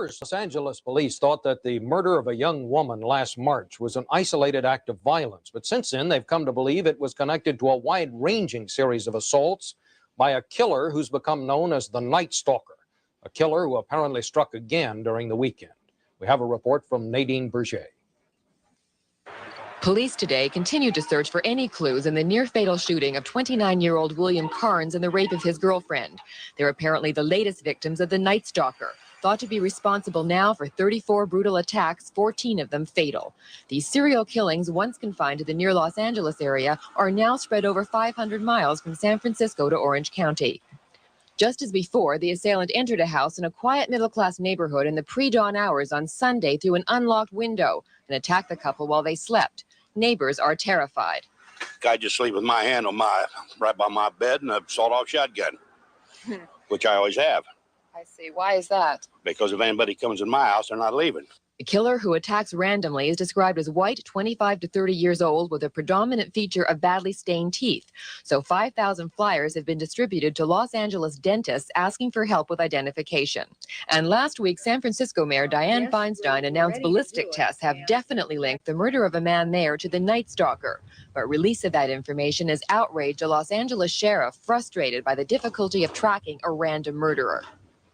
first, Los Angeles police thought that the murder of a young woman last March was an isolated act of violence. But since then, they've come to believe it was connected to a wide-ranging series of assaults by a killer who's become known as the Nightstalker, a killer who apparently struck again during the weekend. We have a report from Nadine Berger. Police today continue to search for any clues in the near-fatal shooting of 29-year-old William Carnes and the rape of his girlfriend. They're apparently the latest victims of the Nightstalker, thought to be responsible now for 34 brutal attacks, 14 of them fatal. These serial killings, once confined to the near Los Angeles area, are now spread over 500 miles from San Francisco to Orange County. Just as before, the assailant entered a house in a quiet middle-class neighborhood in the pre-dawn hours on Sunday through an unlocked window and attacked the couple while they slept. Neighbors are terrified. Guy just sleep with my hand on right by my bed and a sawed-off shotgun, which I always have. I see. Why is that? Because if anybody comes in my house, they're not leaving. The killer, who attacks randomly, is described as white, 25 to 30 years old, with a predominant feature of badly stained teeth. So 5,000 flyers have been distributed to Los Angeles dentists asking for help with identification. And last week, San Francisco Mayor Dianne Feinstein announced ballistic tests have definitely linked the murder of a man there to the Nightstalker. But release of that information has outraged a Los Angeles sheriff frustrated by the difficulty of tracking a random murderer.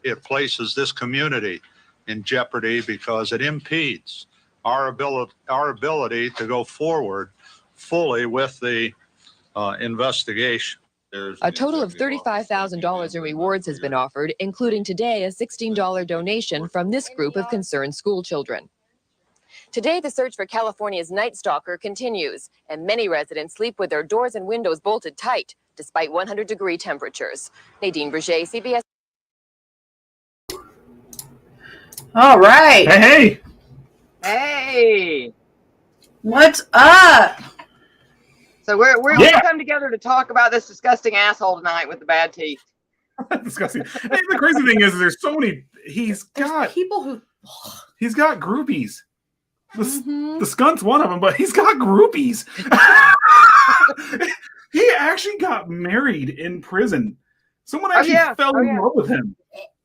It places this community in jeopardy because it impedes our ability to go forward fully with the investigation. A total of $35,000 in rewards has been offered, including today a $16 donation from this group of concerned school children. Today, the search for California's Nightstalker continues, and many residents sleep with their doors and windows bolted tight, despite 100-degree temperatures. Nadine Berger, CBS. All right. Hey. Hey. What's up? So we're come together to talk about this disgusting asshole tonight with the bad teeth. Disgusting. Hey, the crazy thing is, there's so many. He's got groupies. The skunk's one of them, but he's got groupies. He actually got married in prison. Someone actually fell in love with him.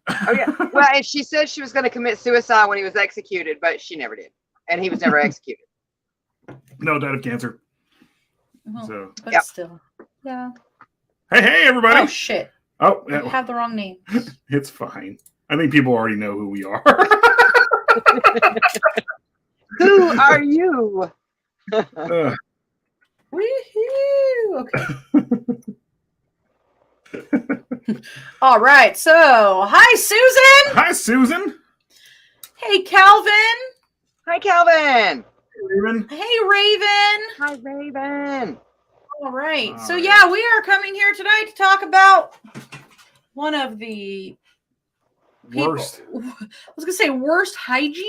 Oh yeah. Well, and she said she was going to commit suicide when he was executed, but she never did, and he was never executed. No, died of cancer. Well, So, but still, yeah. Hey, everybody! Oh shit! Oh, you have the wrong name. It's fine. I think people already know who we are. Who are you? Woohoo! Okay. All right, so hi Susan. Hi Susan. Hey Calvin. Hi Calvin. Hey Raven. Hey Raven. Hi Raven. All right, so yeah, we are coming here tonight to talk about one of the worst. I was gonna say worst hygiene.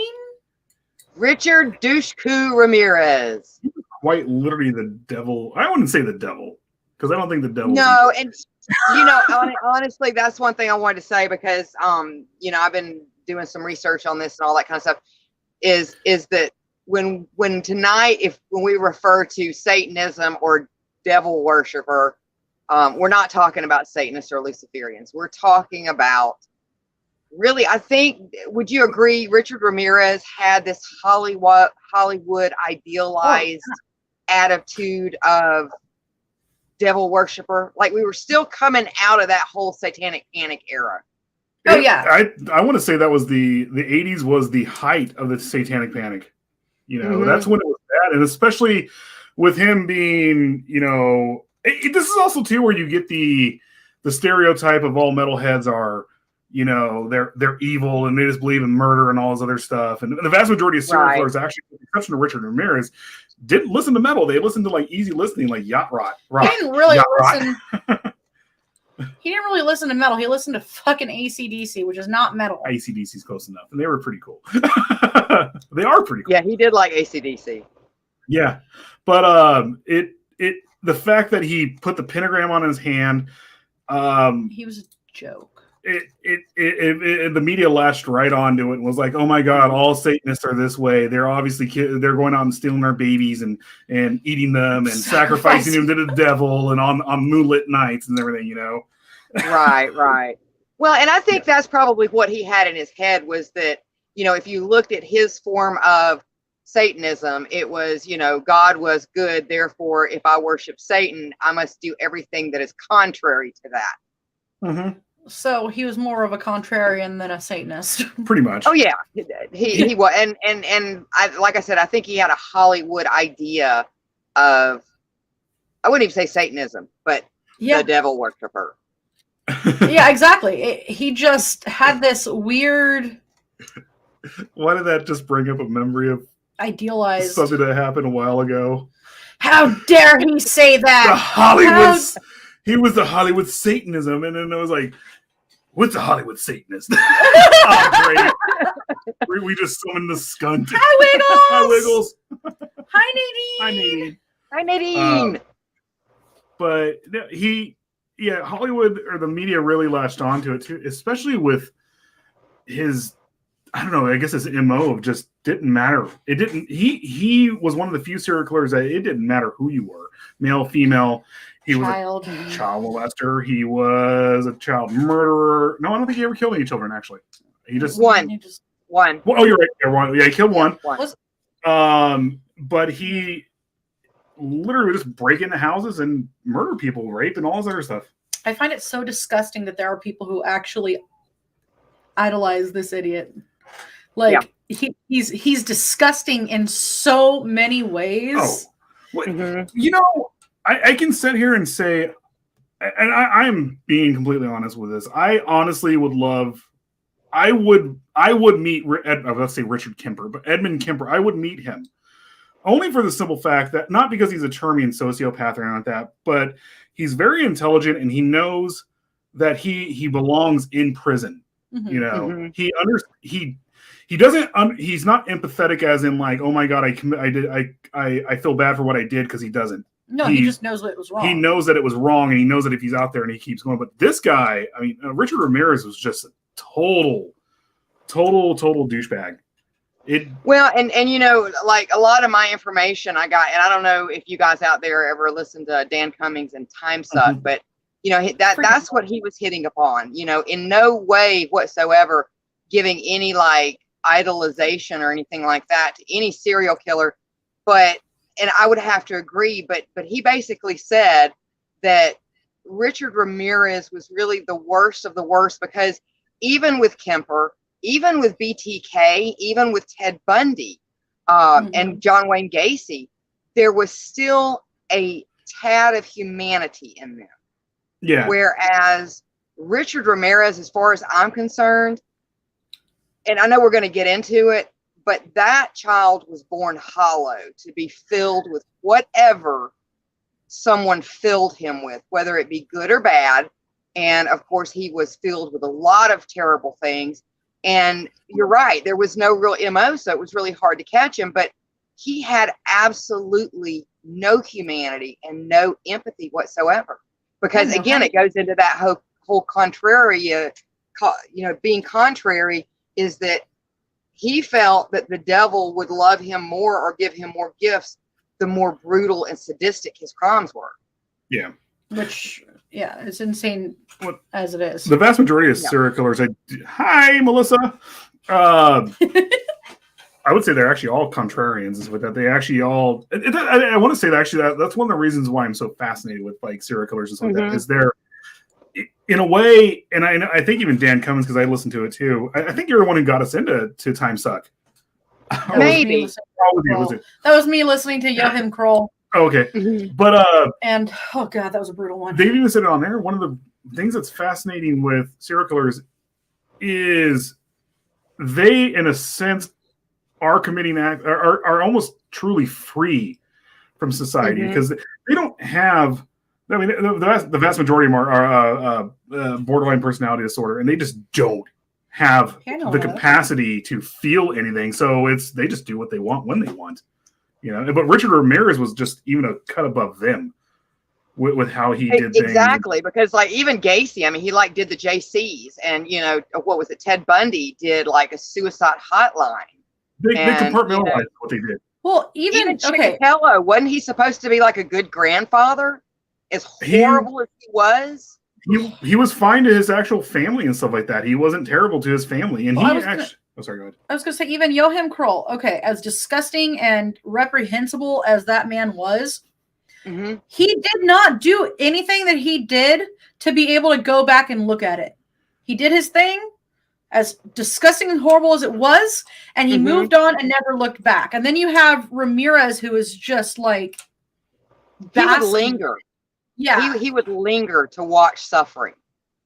Richard Ramirez. Quite literally the devil. I wouldn't say the devil because I don't think the devil. No, and you know, honestly, that's one thing I wanted to say because, you know, I've been doing some research on this and all that kind of stuff. Is that when tonight, when we refer to Satanism or devil worshiper, we're not talking about Satanists or Luciferians. We're talking about really. I think. Would you agree? Richard Ramirez had this Hollywood idealized attitude of devil worshiper. Like we were still coming out of that whole satanic panic era. Oh yeah. I want to say that was the 80s was the height of the satanic panic. You know, that's when it was bad. And especially with him being, you know, this is also too where you get the stereotype of all metalheads are, you know, they're evil and they just believe in murder and all this other stuff. And the vast majority of serial killers, actually, with the exception of Richard Ramirez, didn't listen to metal. They listened to like easy listening, like yacht rock. He didn't really listen. He didn't really listen to metal. He listened to fucking AC/DC, which is not metal. AC/DC's close enough, and they were pretty cool. They are pretty cool. Yeah, he did like AC/DC. Yeah, but the fact that he put the pentagram on his hand, he was a joke. The media latched right onto it and was like, "Oh my God, all Satanists are this way. They're obviously they're going out and stealing our babies and eating them and sacrificing them to the devil and on moonlit nights and everything." You know, right. Well, and I think that's probably what he had in his head was that if you looked at his form of Satanism, it was, God was good. Therefore, if I worship Satan, I must do everything that is contrary to that. Mm-hmm. So he was more of a contrarian than a Satanist. Pretty much. Oh yeah, he was, and like I said, I think he had a Hollywood idea of, I wouldn't even say Satanism, but the devil worshiper. Yeah, exactly. He just had this weird. Why did that just bring up a memory of idealized something that happened a while ago? How dare he say that? The Hollywood. He was the Hollywood Satanism, and then I was like, "What's a Hollywood Satanist?" Oh, great. We just summoned the skunk. Hi, Wiggles. Hi, Wiggles. Hi, Nadine. Hi, Nadine. Hi, Nadine. But Hollywood or the media really latched onto it too, especially with his, I don't know, I guess his MO of just didn't matter. It didn't, he was one of the few serial killers that it didn't matter who you were, male, female. He was a child molester. He was a child murderer. No, I don't think he ever killed any children, actually. He just one. Well, oh, you're right. Yeah, one. Yeah, he killed one. One. But he literally would just break into houses and murder people, rape, and all this other stuff. I find it so disgusting that there are people who actually idolize this idiot. Like he's disgusting in so many ways. Oh, well, I can sit here and say, and I'm being completely honest with this. I honestly would love. I would meet. Let's say Richard Kemper, but Edmund Kemper. I would meet him. Only for the simple fact that, not because he's a charming sociopath or anything like that, but he's very intelligent and he knows that he belongs in prison. Mm-hmm. He doesn't. He's not empathetic, as in like, oh my god, I feel bad for what I did, because he doesn't. No, he just knows that it was wrong. He knows that it was wrong, and he knows that if he's out there and he keeps going. But this guy, I mean, Richard Ramirez was just a total douchebag. Well, and like a lot of my information I got, and I don't know if you guys out there ever listened to Dan Cummings and Time Suck, but that's what he was hitting upon. In no way whatsoever giving any like idolization or anything like that to any serial killer, and I would have to agree, but he basically said that Richard Ramirez was really the worst of the worst, because even with Kemper, even with BTK, even with Ted Bundy and John Wayne Gacy, there was still a tad of humanity in them. Yeah. Whereas Richard Ramirez, as far as I'm concerned, and I know we're going to get into it, but that child was born hollow to be filled with whatever someone filled him with, whether it be good or bad. And of course, he was filled with a lot of terrible things. And you're right, there was no real MO, so it was really hard to catch him. But he had absolutely no humanity and no empathy whatsoever. Because again, it goes into that whole contrary, being contrary, is that he felt that the devil would love him more or give him more gifts the more brutal and sadistic his crimes were. Yeah. Which, it's insane as it is. The vast majority of serial killers, hi, Melissa. I would say they're actually all contrarians. Is with that they actually all. I want to say that actually that's one of the reasons why I'm so fascinated with like serial killers and stuff like that, is they're in a way, and I think even Dan Cummins, because I listened to it too. I think you're the one who got us into Time Suck. Maybe. That was me listening to Joachim Kroll. Oh, okay. But and oh god, that was a brutal one. They even said it on there. One of the things that's fascinating with serial killers is they, in a sense, are committing are almost truly free from society, because they don't have. I mean, the vast majority of them are borderline personality disorder, and they just don't have the capacity to feel anything. So they just do what they want when they want, But Richard Ramirez was just even a cut above them with how he did things. Exactly, because like even Gacy, I mean, he like did the JCs, and what was it? Ted Bundy did like a suicide hotline. They compartmentalized what they did. Well, even Chickatello, wasn't he supposed to be like a good grandfather? As horrible as he was, he was fine to his actual family and stuff like that. He wasn't terrible to his family, and Oh, sorry, go ahead. I was going to say, even Joachim Kroll, okay, as disgusting and reprehensible as that man was, he did not do anything that he did to be able to go back and look at it. He did his thing, as disgusting and horrible as it was, and he moved on and never looked back. And then you have Ramirez, who is just like... He would linger. Yeah. He would linger to watch suffering.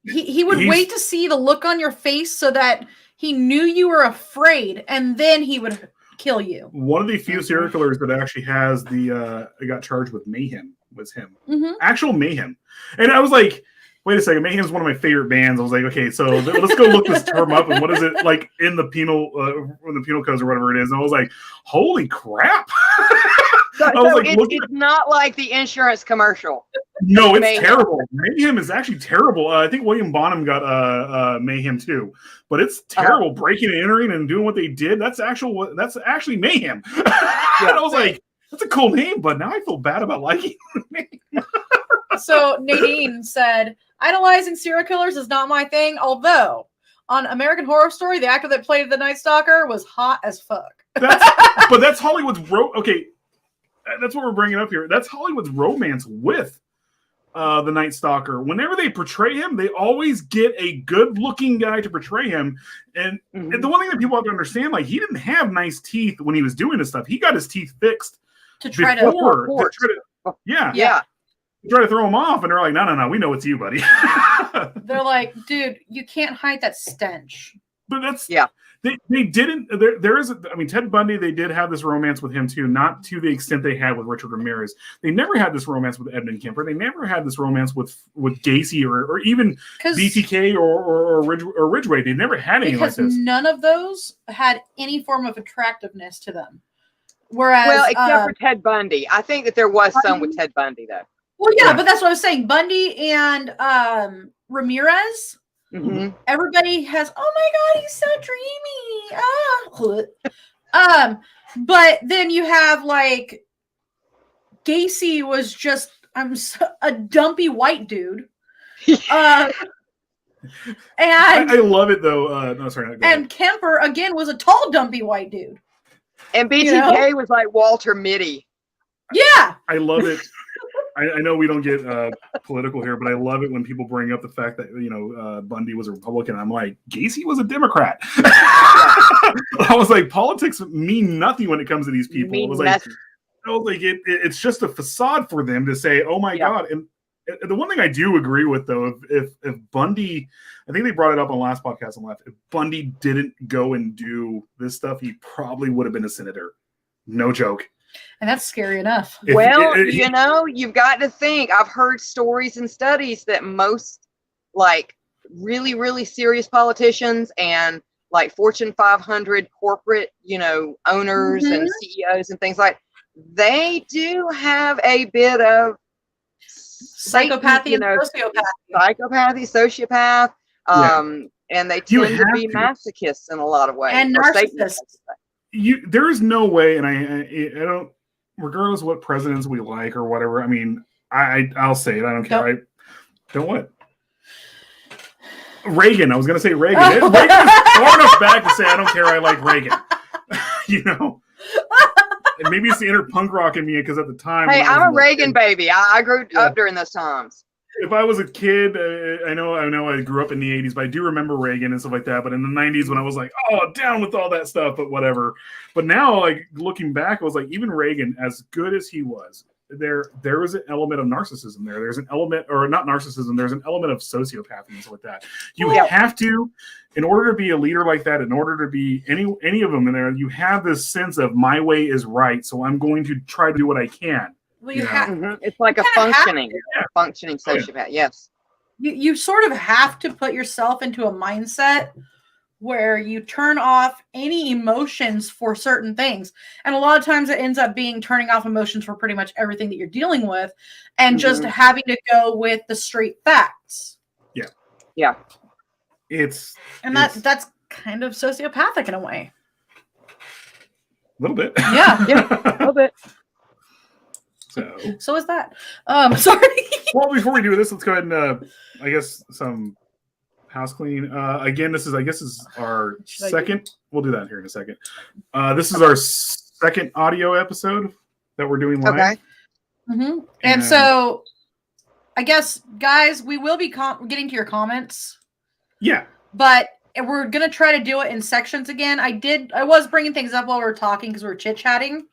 He would wait to see the look on your face so that he knew you were afraid, and then he would kill you. One of the few serial killers that actually has got charged with mayhem was him. Actual mayhem. And I was like, wait a second, mayhem is one of my favorite bands. I was like, okay, so let's go look this term up, and what is it like in the penal codes or whatever it is. And I was like, holy crap. It's not like the insurance commercial. No, it's terrible. Mayhem is actually terrible. I think William Bonham got mayhem too, but it's terrible. Breaking and entering and doing what they did. That's actually mayhem. And I was like, that's a cool name, but now I feel bad about liking the name. So Nadine said, idolizing serial killers is not my thing, although on American Horror Story, the actor that played the Night Stalker was hot as fuck. But that's Hollywood's okay. That's what we're bringing up here. That's Hollywood's romance with the Night Stalker. Whenever they portray him, they always get a good-looking guy to portray him. And the one thing that people have to understand, like, he didn't have nice teeth when he was doing this stuff. He got his teeth fixed to try to throw him off, and they're like, no, we know it's you, buddy. They're like, dude, you can't hide that stench. But that's they didn't. There is. Ted Bundy. They did have this romance with him too, not to the extent they had with Richard Ramirez. They never had this romance with Edmund Kemper. They never had this romance with Gacy or even BTK or Ridgway. They never had any like this. None of those had any form of attractiameness to them. Whereas, except for Ted Bundy, I think that there was some with Ted Bundy though. Well, yeah, but that's what I was saying. Bundy and Ramirez. Everybody has, oh my god, he's so dreamy. But then you have like Gacy was just a dumpy white dude. And I love it though. No, sorry. And Kemper again was a tall, dumpy white dude. And BTK was like Walter Mitty. Yeah, I love it. I know we don't get political here, but I love it when people bring up the fact that Bundy was a Republican. I'm like, Gacy was a Democrat. I was like, politics mean nothing when it comes to these people. It was like, it's just a facade for them to say, oh my god. And the one thing I do agree with though, if Bundy, I think they brought it up on the last podcast on left. If Bundy didn't go and do this stuff, he probably would have been a senator. No joke. And that's scary enough. You've got to think. I've heard stories and studies that most like really, really serious politicians and like Fortune 500 corporate, owners and CEOs and things like, they do have a bit of psychopathy and sociopath. And they tend to be masochists in a lot of ways. And narcissists. There is no way, and I don't, regardless of what presidents we like or whatever. I mean, I'll say it. I don't care. Nope. I don't what. Reagan. I was going to say Reagan. Reagan is far enough back to say I don't care. I like Reagan. And maybe it's the inner punk rock in me because at the time. Hey, I'm a Reagan baby. I grew up during those times. If I was a kid, I know I grew up in the 80s, but I do remember Reagan and stuff like that. But in the 90s when I was like, oh, down with all that stuff, but whatever. But now, like, looking back, I was like, even Reagan, as good as he was, there was an element of narcissism there. There's an element, or not narcissism, there's an element of sociopathy and stuff like that. You have to, in order to be a leader like that, in order to be any of them in there, you have this sense of my way is right, so I'm going to try to do what I can. Well, it's like a functioning sociopath. Yes. You sort of have to put yourself into a mindset where you turn off any emotions for certain things. And a lot of times it ends up being turning off emotions for pretty much everything that you're dealing with and just having to go with the straight facts. Yeah. Yeah. That's kind of sociopathic in a way. A little bit. Yeah. A little bit. So is that. Sorry. Well, before we do this, let's go ahead and I guess some house clean. Again, this is our second. We'll do that here in a second. This is our second audio episode that we're doing live. Okay. Mm-hmm. And so, I guess, guys, we will be getting to your comments. Yeah. But we're gonna try to do it in sections again. I was bringing things up while we were talking because we were chit chatting.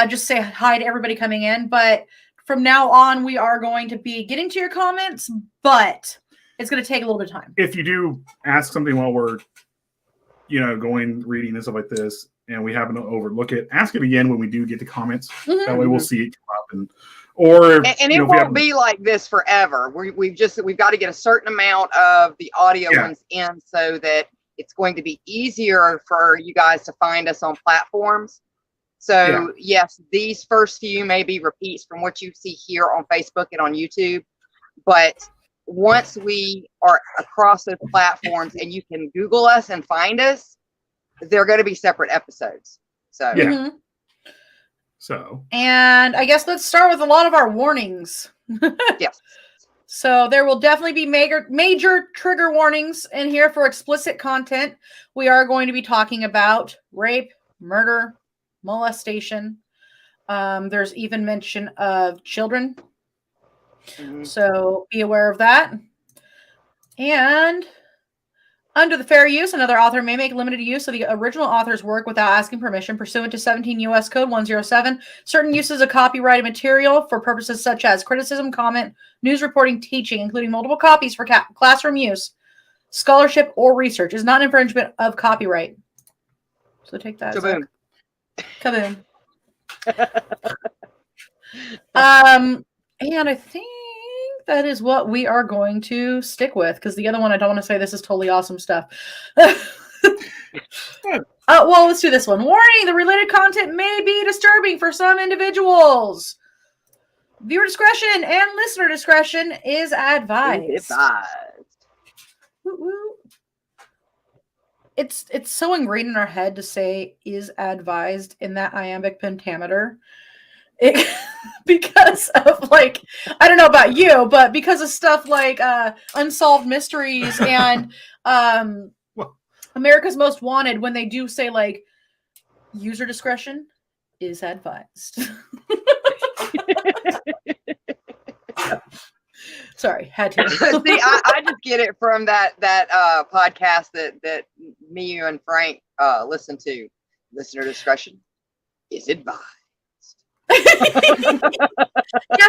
Just say hi to everybody coming in. But from now on, we are going to be getting to your comments, but it's going to take a little bit of time. If you do ask something while we're, reading and stuff like this, and we happen to overlook it, ask it again when we do get the comments. Mm-hmm. That way we'll see it come up, and it won't be like this forever. We've got to get a certain amount of the audio ones in so that it's going to be easier for you guys to find us on platforms. So yes, these first few may be repeats from what you see here on Facebook and on YouTube, but once we are across those platforms and you can Google us and find us, they're going to be separate episodes. So yeah. Mm-hmm. So, and I guess let's start with a lot of our warnings. Yes. So there will definitely be major trigger warnings in here for explicit content. We are going to be talking about rape, murder, molestation. There's even mention of children. Mm-hmm. So be aware of that. And under the fair use, another author may make limited use of the original author's work without asking permission pursuant to 17 U.S. Code 107. Certain uses of copyrighted material for purposes such as criticism, comment, news reporting, teaching, including multiple copies for classroom use, scholarship, or research is not an infringement of copyright. So take that. Kaboom. Kaboom. And I think that is what we are going to stick with, because the other one, I don't want to say this is totally awesome stuff. Well, let's do this one. Warning, the related content may be disturbing for some individuals. Viewer discretion and listener discretion is advised. It's so ingrained in our head to say is advised in that iambic pentameter. Because of, like, I don't know about you, but because of stuff like Unsolved Mysteries and America's Most Wanted, when they do say, like, user discretion is advised. Sorry, had to. See, I just get it from that podcast that me, you, and Frank listen to. Listener discretion is advised. Yeah,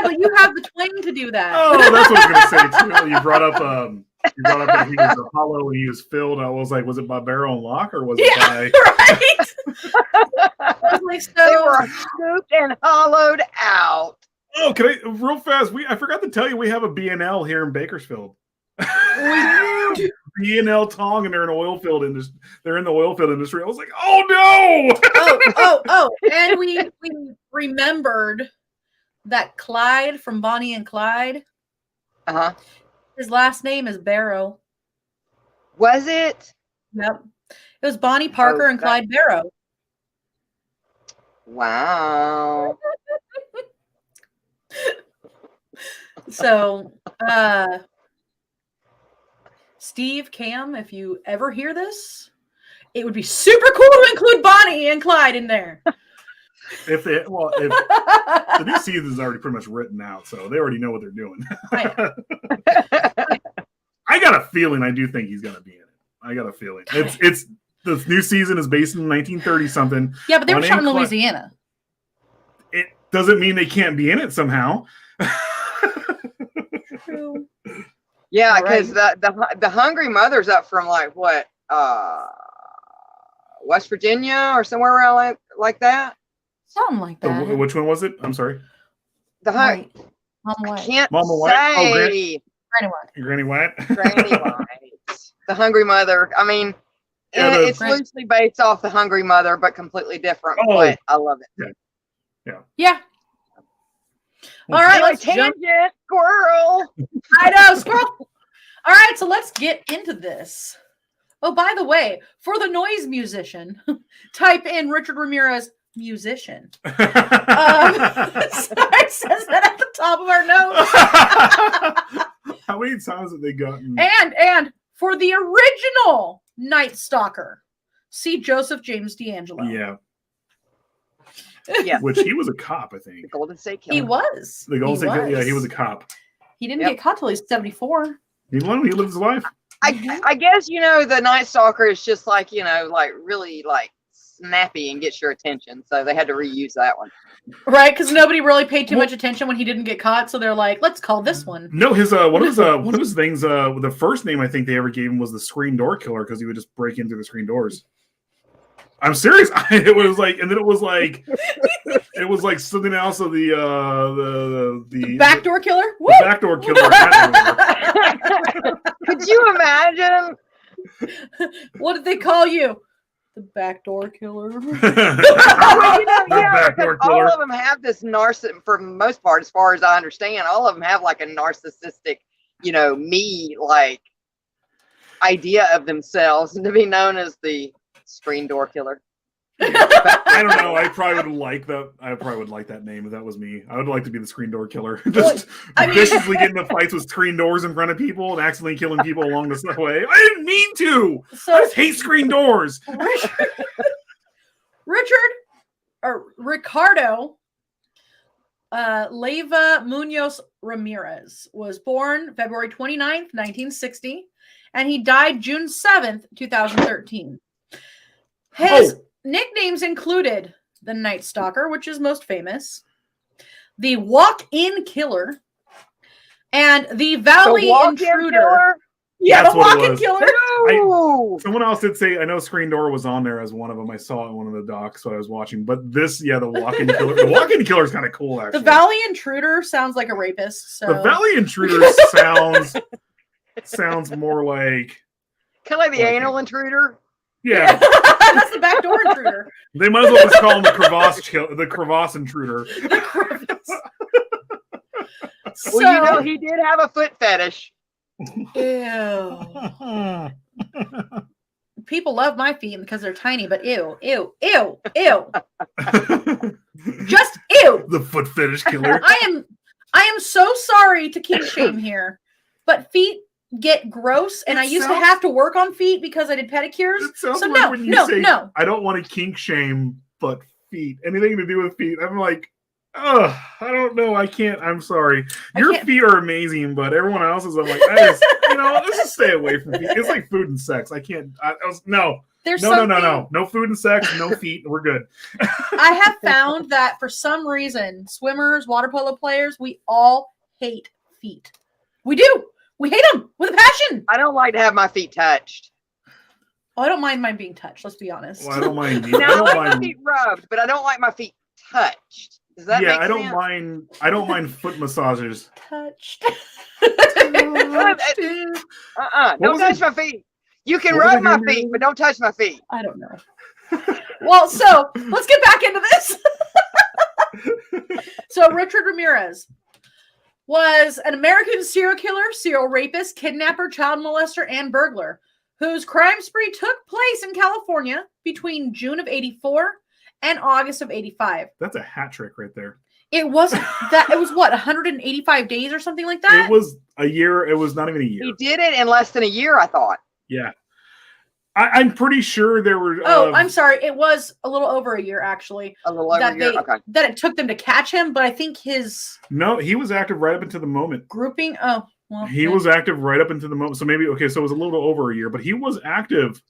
but you have the twang to do that. Oh, that's what I was going to say too. You brought up that he was hollow and he was filled. I was like, was it by barrel and lock or was it by? Right. I was like, so... They were scooped and hollowed out. Oh, can I real fast? I forgot to tell you we have a B&L here in Bakersfield. B&L Tong, and they're in oil field industry. They're in the oil field industry. I was like, oh no! oh! And we remembered that Clyde from Bonnie and Clyde. His last name is Barrow. Was it? Yep. It was Bonnie Parker and Clyde Barrow. Wow. So, Steve, Cam, if you ever hear this, it would be super cool to include Bonnie and Clyde in there. If the new season is already pretty much written out, so they already know what they're doing. I got a feeling. I do think he's gonna be in it. I got a feeling. It's the new season is based in 1930 something. Yeah, but they were shot in Louisiana. It doesn't mean they can't be in it somehow. True. Yeah, because the Hungry Mother's up from like what, West Virginia or somewhere around like that. Something like that. Which one was it? I'm sorry. I can't say. Granny White. Granny White. The Hungry Mother. I mean, it's loosely based off the Hungry Mother, but completely different. But I love it. Yeah. All right, let's jump. Squirrel. I know, squirrel. All right, so let's get into this. Oh, by the way, for the noise musician, type in Richard Ramirez musician. Sorry, it says that at the top of our notes. How many times have they gotten? And for the original Night Stalker. See Joseph James D'Angelo. Yeah. Yeah. Which he was a cop, I think. The Golden State Killer. He was. The Golden State Killer, yeah, he was a was. cop. He didn't Yep. get caught till he's 74. He lived his life. I guess, the Night Stalker is just like, like really like snappy and gets your attention. So they had to reuse that one. Right, because nobody really paid too much attention when he didn't get caught, so they're like, let's call this one. No, his one of his things, the first name I think they ever gave him was the Screen Door Killer because he would just break in through the screen doors. I'm serious. It was like something else of the Backdoor killer? Woo! the backdoor killer. Could you imagine? What did they call you? The backdoor killer. Well, The yeah, backdoor because killer. all of them have this for the most part, as far as I understand, all of them have like a narcissistic, me like idea of themselves and to be known as the Screen Door Killer. I don't know. I probably would like that. I probably would like that name if that was me. I would like to be the Screen Door Killer. Just viciously getting into fights with screen doors in front of people and accidentally killing people along the way. I didn't mean to. I just hate screen doors. Ricardo Leyva Munoz Ramirez was born February 29th, 1960, and he died June 7th, 2013. His nicknames included the Night Stalker, which is most famous, the Walk-In Killer, and the Valley Intruder. Yeah, That's the what it Walk-In was. Killer. Someone else did say, I know Screen Door was on there as one of them. I saw it in one of the docs, so I was watching. But this, the Walk-In Killer. The Walk-In Killer is kind of cool, actually. The Valley Intruder sounds like a rapist. So. The Valley Intruder sounds more like... Kind of like the Anal Intruder. Yeah. That's the backdoor intruder. They might as well just call him the crevasse intruder. So, Well, he did have a foot fetish. ew. People love my feet because they're tiny, but ew. Just ew. The foot fetish killer. I am so sorry to kink shame here, but feet get gross, and I used to have to work on feet because I did pedicures. It sounds So like when you say, no. I don't want to kink shame, but feet. Anything to do with feet. I'm like, I don't know. I can't. I'm sorry. Your feet are amazing, but everyone else's, I'm like, let's just stay away from feet. It's like food and sex. I can't. No. No food and sex, no feet. We're good. I have found that for some reason, swimmers, water polo players, we all hate feet. We do. We hate them with a passion. I don't like to have my feet touched. Oh, I don't mind mine being touched. Let's be honest. Well, I don't mind. Now, I like my feet rubbed, but I don't like my feet touched. Does that make sense? I don't mind foot massages. Touched. Don't touch my feet. You can rub my feet, but don't touch my feet. I don't know. Well, so let's get back into this. So Richard Ramirez was an American serial killer, serial rapist, kidnapper, child molester, and burglar whose crime spree took place in California between June of '84 and August of '85. That's a hat trick right there. It wasn't that. It was what, 185 days or something like that? It was a year. It was not even a year. He did it in less than a year, I thought. Yeah. I'm pretty sure there were. I'm sorry. It was a little over a year, actually. A little over a year. Okay. That it took them to catch him, but I think No, he was active right up until the moment. Grouping. Oh, well. He was active right up until the moment. So maybe so it was a little over a year, but he was active,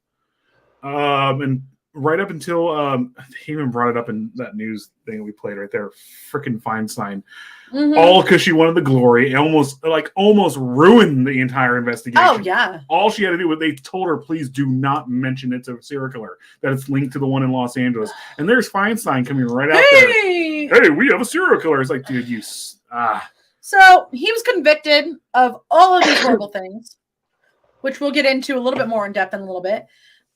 and right up until he even brought it up in that news thing we played right there. Frickin' Feinstein. Mm-hmm. All because she wanted the glory and almost ruined the entire investigation. Oh yeah. All she had to do was they told her, please do not mention it's a serial killer, that it's linked to the one in Los Angeles. And there's Feinstein coming right out there. Hey, we have a serial killer. It's like, dude, So he was convicted of all of these horrible things, which we'll get into a little bit more in depth in a little bit,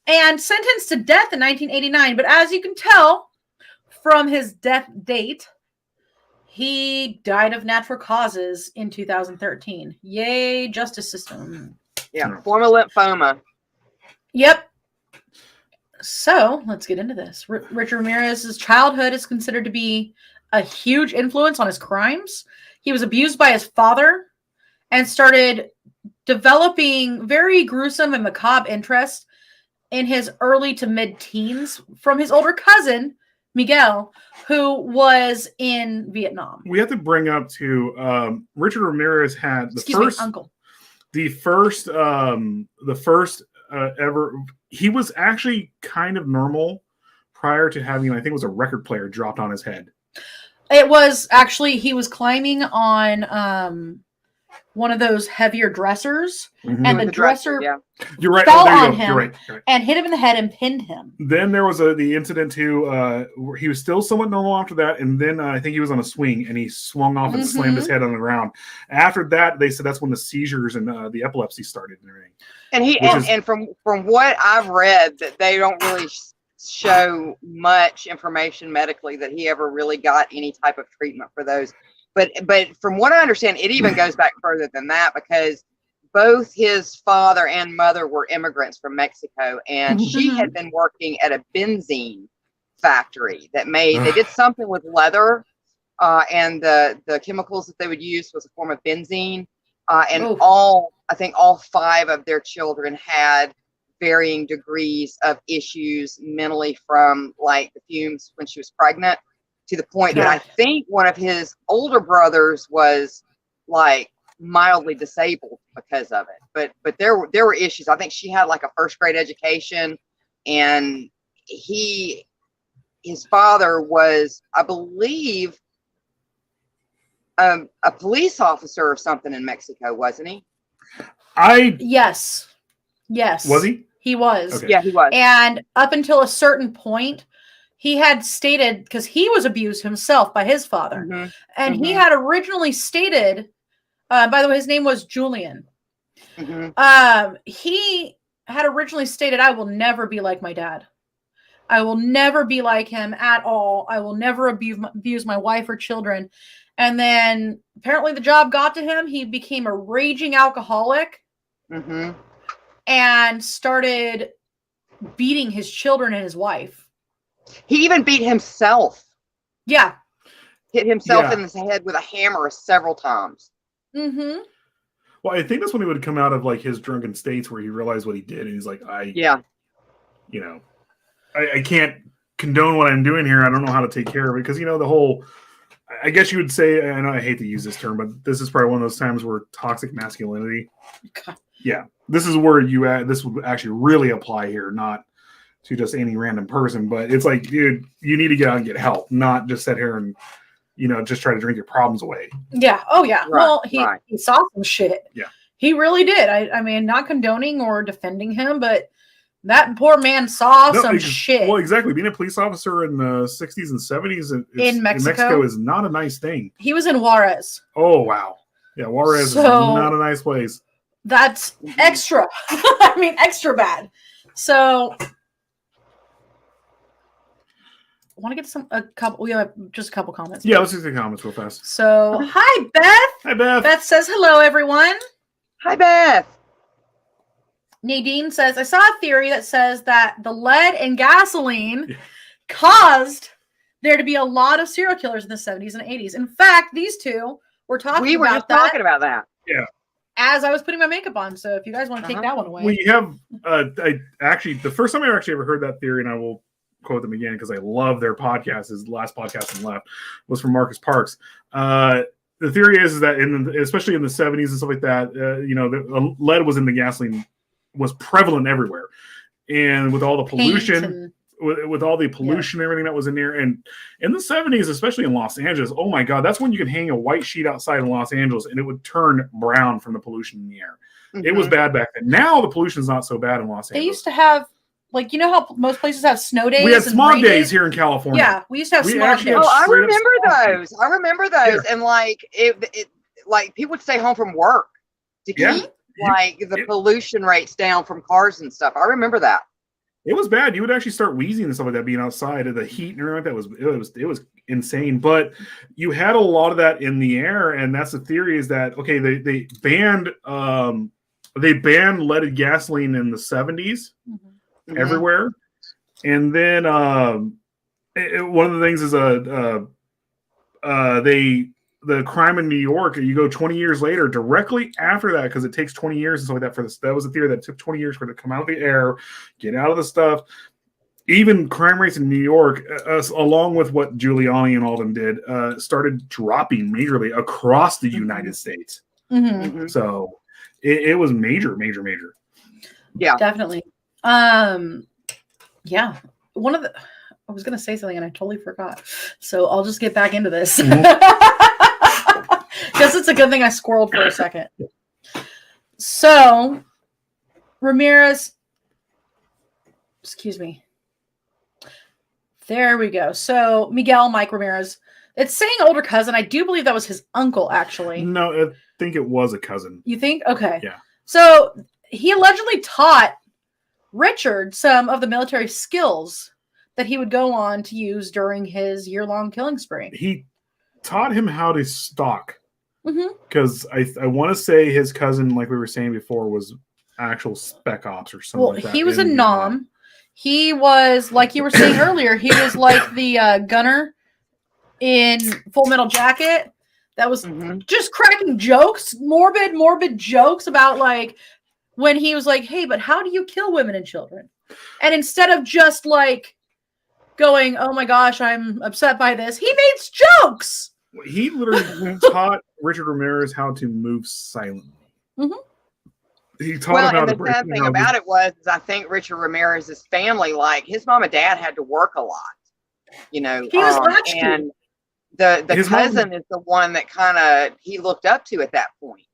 and sentenced to death in 1989. But as you can tell from his death date, he died of natural causes in 2013. Yay, justice system. Yeah, form of lymphoma. Yep. So let's get into this. Richard Ramirez's childhood is considered to be a huge influence on his crimes. He was abused by his father and started developing very gruesome and macabre interest in his early to mid-teens from his older cousin, Miguel, who was in Vietnam. We have to bring up to Richard Ramirez had Uncle. The first ever. He was actually kind of normal prior to having, I think it was a record player dropped on his head. It was actually, he was climbing on one of those heavier dressers, and the dresser You're right. fell there you on go. him You're right. and hit him in the head and pinned him. Then there was the incident too, where he was still somewhat normal after that, and then I think he was on a swing and he swung off and slammed his head on the ground. After that, they said that's when the seizures and the epilepsy started and everything. And from what I've read, that they don't really show much information medically that he ever really got any type of treatment for those. But from what I understand, it even goes back further than that, because both his father and mother were immigrants from Mexico, and she had been working at a benzene factory that they did something with leather, and the chemicals that they would use was a form of benzene. And I think all 5 of their children had varying degrees of issues mentally from like the fumes when she was pregnant, to the point that I think one of his older brothers was like mildly disabled because of it. But there were issues. I think she had like a 1st grade education, and his father was, I believe, a police officer or something in Mexico, wasn't he? Yes. Was he? He was. Okay. Yeah, he was. And up until a certain point, he had stated, because he was abused himself by his father, and he had originally stated, by the way, his name was Julian. He had originally stated, I will never be like my dad. I will never be like him at all. I will never abuse my wife or children. And then apparently the job got to him. He became a raging alcoholic and started beating his children and his wife. He even beat himself. Yeah. Hit himself in the head with a hammer several times. Well, I think that's when he would come out of like his drunken states where he realized what he did, and he's like, I can't condone what I'm doing here. I don't know how to take care of it, because the whole, I guess you would say, and I hate to use this term, but this is probably one of those times where toxic masculinity. Yeah, this is where this would actually really apply here, not to just any random person, but it's like, dude, you need to get out and get help, not just sit here and just try to drink your problems away. Yeah. Oh yeah. Well, he saw some shit. Yeah. He really did. I mean, not condoning or defending him, but that poor man saw some shit. Well, exactly. Being a police officer in the 60s and 70s in Mexico is not a nice thing. He was in Juarez. Oh, wow. Yeah, Juarez is not a nice place. That's extra. I mean, extra bad. So I want to get a couple. We have just a couple comments. Yeah, let's just get comments real fast. So, hi, Beth. Hi, Beth. Beth says, hello, everyone. Hi, Beth. Nadine says, I saw a theory that says that the lead in gasoline caused there to be a lot of serial killers in the 70s and 80s. In fact, these two were talking about that. Talking about that. Yeah. As I was putting my makeup on. So if you guys want to take that one away. We have, the first time I actually ever heard that theory, and I will quote them again because I love their podcast, his last podcast on left, was from Marcus Parks. The theory is that especially in the 70s and stuff like that, the lead was in the gasoline, was prevalent everywhere. And with all the pollution, with all the pollution and everything that was in there, and in the 70s, especially in Los Angeles, oh my God, that's when you could hang a white sheet outside in Los Angeles and it would turn brown from the pollution in the air. It was bad back then. Now the pollution is not so bad in Los Angeles. They used to have, like, how most places have snow days? We had smog days here in California. Yeah, we used to have smog days. Oh, I remember those. And like like people would stay home from work to keep the pollution rates down from cars and stuff. I remember that. It was bad. You would actually start wheezing and stuff like that being outside, and the heat and everything like that it was insane. But you had a lot of that in the air, and that's the theory is that they banned leaded gasoline in the 70s everywhere, and then one of the things is the crime in New York, you go 20 years later, directly after that, because it takes 20 years and stuff like that for this. That was a theory that it took 20 years for it to come out of the air, get out of the stuff. Even crime rates in New York, along with what Giuliani and all of them did, started dropping majorly across the United States. Mm-hmm. So it was major. Yeah, Definitely. Yeah. I was going to say something and I totally forgot. So I'll just get back into this. Guess it's a good thing I squirreled for a second. So Ramirez, excuse me. There we go. So Mike Ramirez. It's saying older cousin. I do believe that was his uncle, actually. No, I think it was a cousin. You think? Okay. Yeah. So he allegedly taught Richard some of the military skills that he would go on to use during his year-long killing spree. He taught him how to stalk. Mm-hmm. Because I want to say his cousin, like we were saying before, was actual spec ops or something like that. He was a nom. He was, like you were saying earlier, he was like the gunner in Full Metal Jacket that was just cracking jokes, morbid jokes about like when he was like, hey, but how do you kill women and children? And instead of just like going, oh my gosh, I'm upset by this, he makes jokes. He literally taught Richard Ramirez how to move silently. Mm-hmm. He taught him how to the sad thing about it was, I think Richard Ramirez's family, like his mom and dad had to work a lot, you know, he was and the cousin is the one that kind of he looked up to at that point.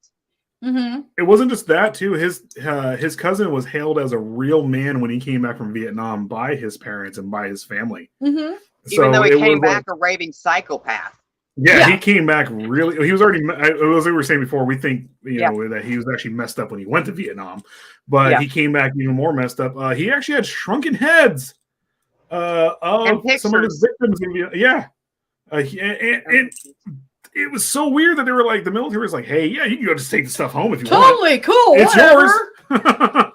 Mm-hmm. It wasn't just that too. His cousin was hailed as a real man when he came back from Vietnam by his parents and by his family. Mm-hmm. So even though he came back a raving psychopath. Yeah, he came back really. He was already, as we were saying before, we think that he was actually messed up when he went to Vietnam, but he came back even more messed up. He actually had shrunken heads of some of his victims. And it was so weird that they were like, the military was like, "Hey, yeah, you can go just take the stuff home if you want." Totally cool. It's whatever.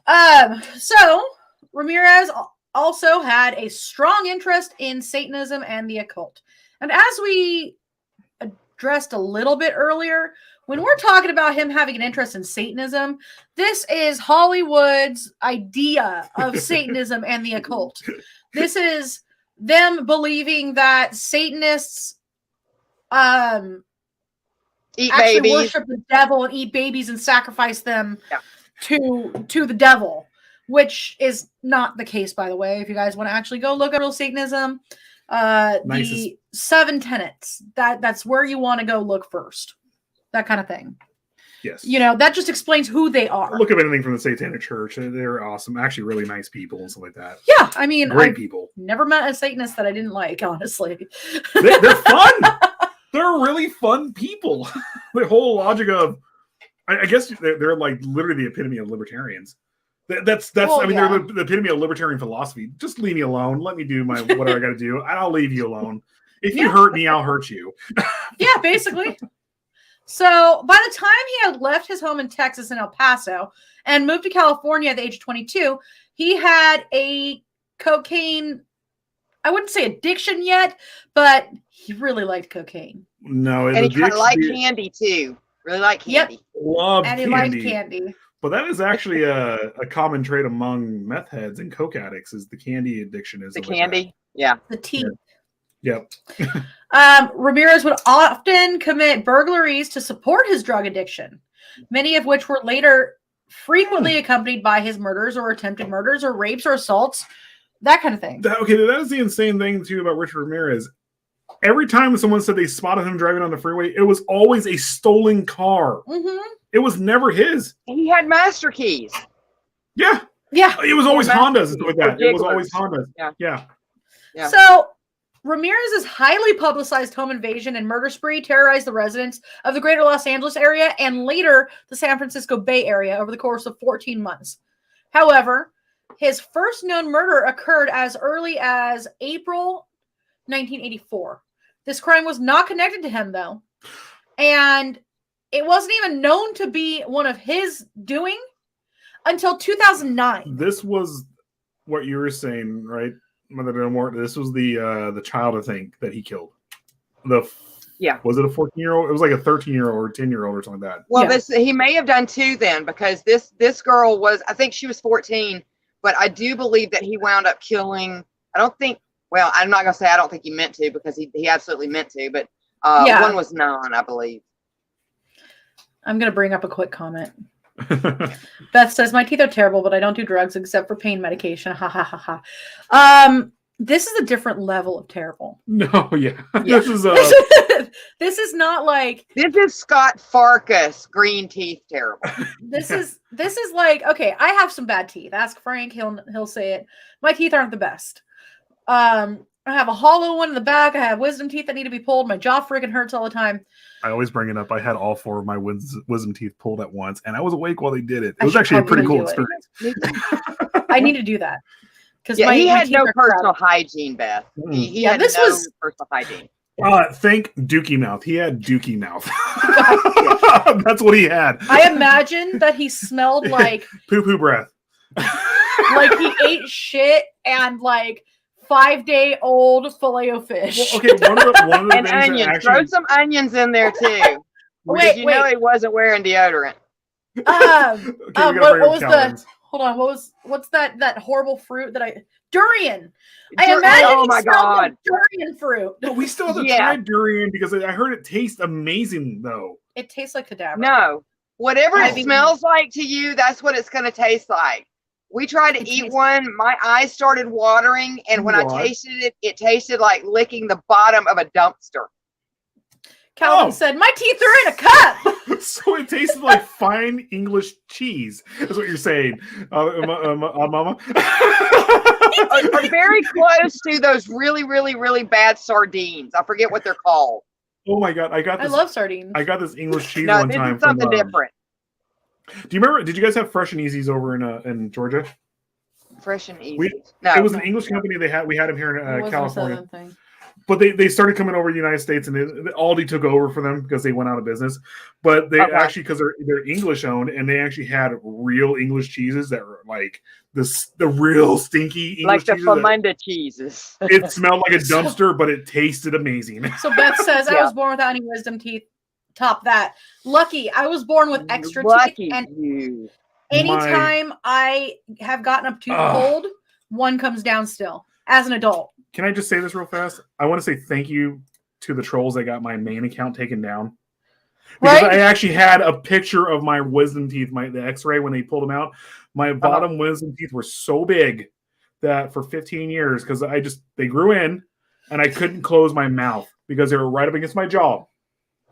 Yours. So Ramirez also had a strong interest in Satanism and the occult. And as we addressed a little bit earlier, when we're talking about him having an interest in Satanism, this is Hollywood's idea of Satanism and the occult. This is them believing that Satanists eat actually babies, worship the devil and eat babies and sacrifice them to the devil, which is not the case, by the way. If you guys want to actually go look at real Satanism, the 7 tenets, that's where you want to go look first, that kind of thing. Yes, that just explains who they are. Look at anything from the Satanic Church. They're awesome, actually really nice people and stuff like that. Yeah, I mean, great people. Never met a Satanist that I didn't like, honestly. They're fun. They're really fun people. The whole logic of, I guess they're like literally the epitome of libertarians. That's they're the epitome of libertarian philosophy. Just leave me alone. Let me do what I got to do. I'll leave you alone. If you hurt me, I'll hurt you. Yeah, basically. So by the time he had left his home in Texas in El Paso and moved to California at the age of 22, he had a cocaine, I wouldn't say addiction yet, but he really liked cocaine. No, and he kind of liked candy too. Really liked candy. Yep. Loved and he candy. liked candy. But that is actually a common trait among meth heads and coke addicts is the candy addiction. Is the candy? Yeah. The teeth. Yep. Ramirez would often commit burglaries to support his drug addiction, many of which were later frequently accompanied by his murders or attempted murders or rapes or assaults, that kind of thing. That is the insane thing, too, about Richard Ramirez. Every time someone said they spotted him driving on the freeway, it was always a stolen car. Mm-hmm. It was never his. He had master keys. Yeah. Yeah. It was always Hondas and stuff like that. It was always Hondas. Yeah. So Ramirez's highly publicized home invasion and murder spree terrorized the residents of the greater Los Angeles area and later the San Francisco Bay Area over the course of 14 months. However, his first known murder occurred as early as April 1984. This crime was not connected to him, though. And it wasn't even known to be one of his doing until 2009. This was what you were saying, right? Mother No More. This was the child, I think, that he killed. The Yeah. Was it a 14-year-old? It was like a 13-year-old or 10-year-old or something like that. Well, he may have done 2 then, because this girl was, I think she was 14, but I do believe that he wound up killing. I don't think. Well, I'm not gonna say I don't think he meant to, because he absolutely meant to, but one was 9, I believe. I'm gonna bring up a quick comment. Beth says, my teeth are terrible, but I don't do drugs except for pain medication. Ha ha ha ha. This is a different level of terrible. No, yeah. This is this is not like, this is Scott Farkas green teeth terrible. This is like, okay, I have some bad teeth. Ask Frank, he'll say it. My teeth aren't the best. I have a hollow one in the back. I have wisdom teeth that need to be pulled. My jaw freaking hurts all the time. I always bring it up. I had all 4 of my wisdom teeth pulled at once, and I was awake while they did it. It was actually a pretty cool experience. I need to do that. Because he had no personal hygiene, Beth. He had no personal hygiene. Thank Dookie Mouth. He had Dookie Mouth. That's what he had. I imagine that he smelled like poo breath. Like he ate shit and like 5-day-old filet-o-fish. Well, okay, one of the and onions. Actually... Throw some onions in there too. Wait, you know he wasn't wearing deodorant. What was the? Hold on. What's that horrible fruit that durian? I imagine. Oh my god, like durian fruit. No, we still haven't tried durian because I heard it tastes amazing though. It tastes like cadaver. No, whatever it smells like to you, that's what it's going to taste like. We tried to eat one. My eyes started watering, and when I tasted it, it tasted like licking the bottom of a dumpster. Calvin said, "My teeth are in a cup." So it tasted like fine English cheese. That's what you're saying, Mama. Are very close to those really, really, really bad sardines. I forget what they're called. Oh my god, I love sardines. I got this English cheese one time. No, this is something different. Do you remember? Did you guys have Fresh and Easy's over in Georgia? Fresh and Easy. It was an English company. We had them here in California. But they started coming over to the United States, and Aldi took over for them because they went out of business. But they actually, because they're English owned, and they actually had real English cheeses that were like the real stinky English like the fermented cheeses. It smelled like a dumpster, but it tasted amazing. So Beth says, I was born without any wisdom teeth. Top that. Lucky. I was born with extra teeth. And anytime I have gotten a tooth pulled, one comes down still as an adult. Can I just say this real fast? I want to say thank you to the trolls that got my main account taken down. Because I actually had a picture of my wisdom teeth, the x-ray when they pulled them out. My bottom wisdom teeth were so big that for 15 years, because they grew in and I couldn't close my mouth because they were right up against my jaw.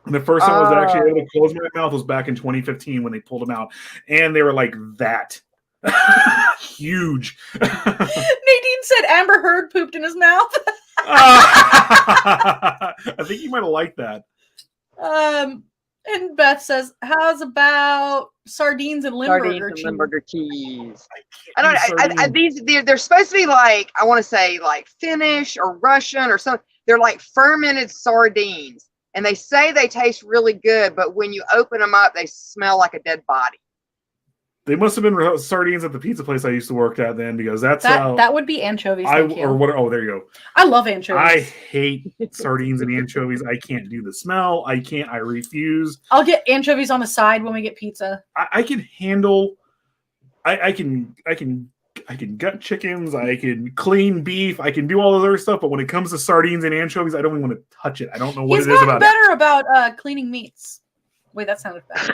And the first time I was actually able to close my mouth was back in 2015 when they pulled them out. And they were like that. Huge. Nadine said Amber Heard pooped in his mouth. I think you might have liked that. And Beth says, "How's about sardines and Limburger cheese?" Limburger cheese. I don't know. They're supposed to be like, I want to say like Finnish or Russian or something. They're like fermented sardines, and they say they taste really good, but when you open them up, they smell like a dead body. They must have been sardines at the pizza place I used to work at then, because that would be anchovies. There you go. I love anchovies. I hate sardines and anchovies. I can't do the smell. I refuse. I'll get anchovies on the side when we get pizza. I can handle. I can gut chickens. I can clean beef. I can do all the other stuff. But when it comes to sardines and anchovies, I don't even want to touch it. I don't know what it is about it. He's gotten better about cleaning meats. Wait, that sounded bad.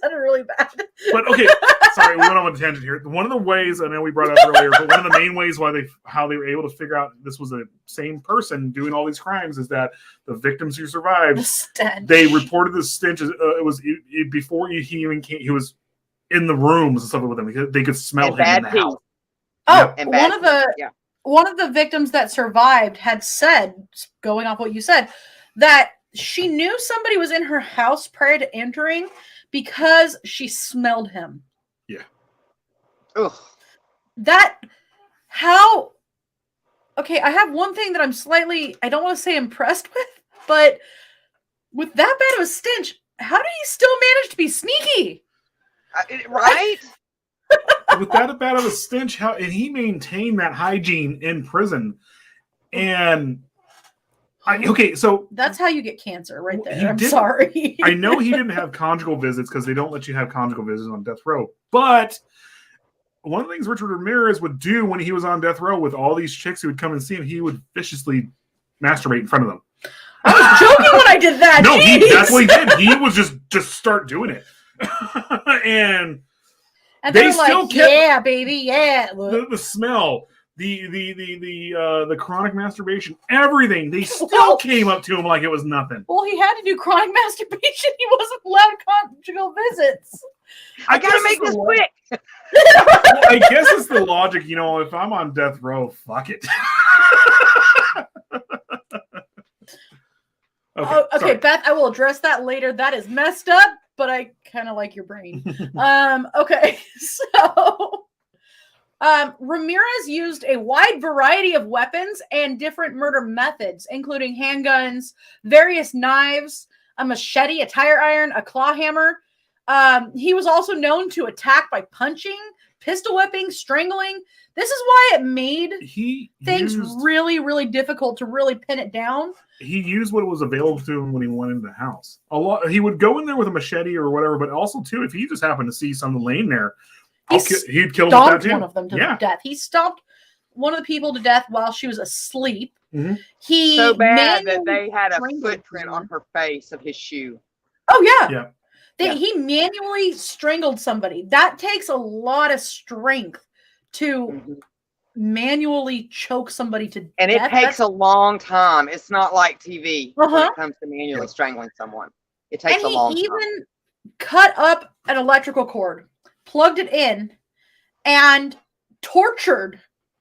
Sounded really bad. But okay, sorry, we went on a tangent here. One of the ways, I know we brought up earlier, but one of the main ways how they were able to figure out this was the same person doing all these crimes is that the victims who survived, they reported the stench. It was before he even came. He was in the rooms and stuff with them. They could smell him in the house. Oh, one of the victims that survived had said, going off what you said, that she knew somebody was in her house prior to entering because she smelled him. Yeah. Ugh. Okay, I have one thing that I'm slightly, I don't want to say impressed with, but with that bad of a stench, how did he still manage to be sneaky? Right? With that bad of a stench, and he maintained that hygiene in prison. And So that's how you get cancer right there. I'm did, sorry. I know he didn't have conjugal visits because they don't let you have conjugal visits on death row. But one of the things Richard Ramirez would do when he was on death row with all these chicks who would come and see him, he would viciously masturbate in front of them. I was joking when I did that. No, that's what he did. He was just start doing it. and they still kept, yeah, baby, yeah. The smell, the chronic masturbation, everything. They still came up to him like it was nothing. Well, he had to do chronic masturbation. He wasn't allowed conjugal visits. I gotta make this quick. Well, I guess it's the logic, if I'm on death row, fuck it. Okay, Beth, I will address that later. That is messed up, but I kind of like your brain. Okay, so Ramirez used a wide variety of weapons and different murder methods, including handguns, various knives, a machete, a tire iron, a claw hammer. He was also known to attack by punching, pistol whipping, strangling. This is why it made things really, really difficult to really pin it down. He used what was available to him when he went into the house. He would go in there with a machete or whatever, but also too, if he just happened to see someone laying there, he'd kill them with that too. One of them to death. He stomped one of the people to death while she was asleep. Mm-hmm. He so bad that they had a footprint on her face of his shoe. Oh yeah. He manually strangled somebody. That takes a lot of strength to manually choke somebody to death. And it takes a long time. It's not like TV when it comes to manually strangling someone. It takes a long time. And he even cut up an electrical cord, plugged it in, and tortured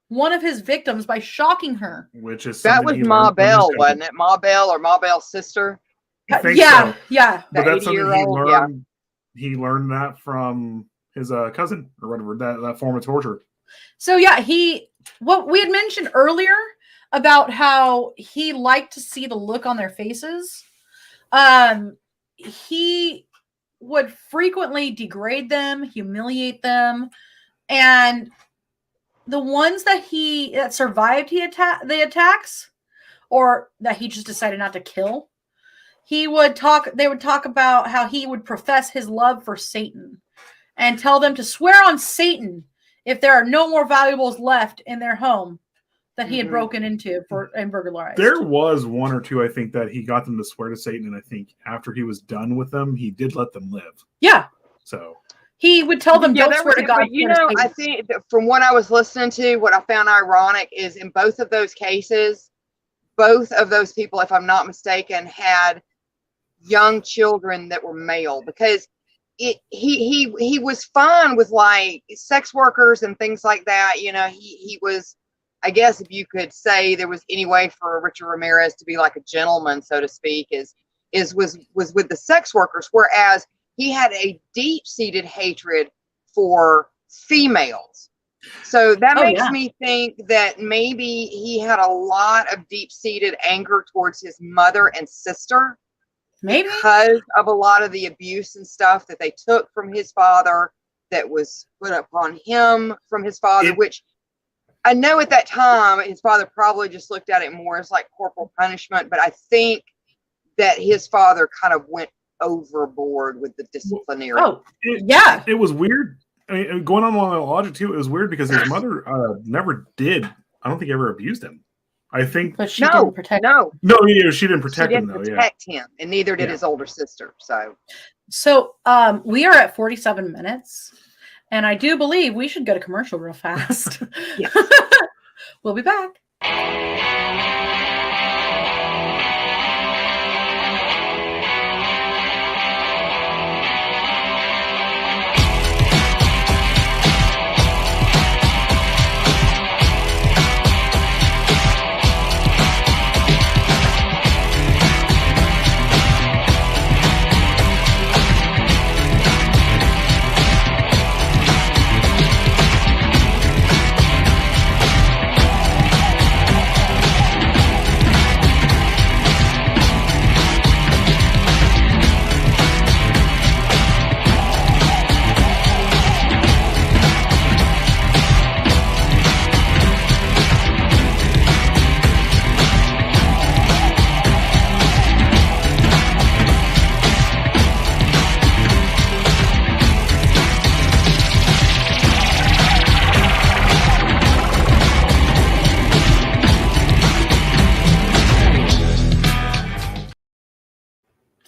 one of his victims by shocking her. Which is that was Ma Bell, wasn't it? Ma Bell or Ma Bell's sister? Yeah. But that's something he learned. He learned that from his cousin or whatever, that form of torture. So what we had mentioned earlier about how he liked to see the look on their faces. He would frequently degrade them, humiliate them, and the ones that survived the attacks, or that he just decided not to kill. They would talk about how he would profess his love for Satan and tell them to swear on Satan if there are no more valuables left in their home that he had broken into and burglarized. There was one or two, I think, that he got them to swear to Satan, and I think after he was done with them, he did let them live. Yeah. So he would tell them, don't swear to God. But, I think from what I was listening to, what I found ironic is in both of those cases, both of those people, if I'm not mistaken, had young children that were male, because he was fine with like sex workers and things like that. He was, I guess if you could say there was any way for Richard Ramirez to be like a gentleman, so to speak, was with the sex workers, whereas he had a deep-seated hatred for females. So that makes me think that maybe he had a lot of deep-seated anger towards his mother and sister. Maybe because of a lot of the abuse and stuff that they took from his father that was put upon him from his father, which I know at that time his father probably just looked at it more as like corporal punishment, but I think that his father kind of went overboard with the disciplinary. It was weird. I mean, going on along the logic too, it was weird because his mother never did. I don't think ever abused him. I think, but she didn't protect him. She didn't protect him though. Protect him, and neither did his older sister. So we are at 47 minutes, and I do believe we should go to commercial real fast. We'll be back.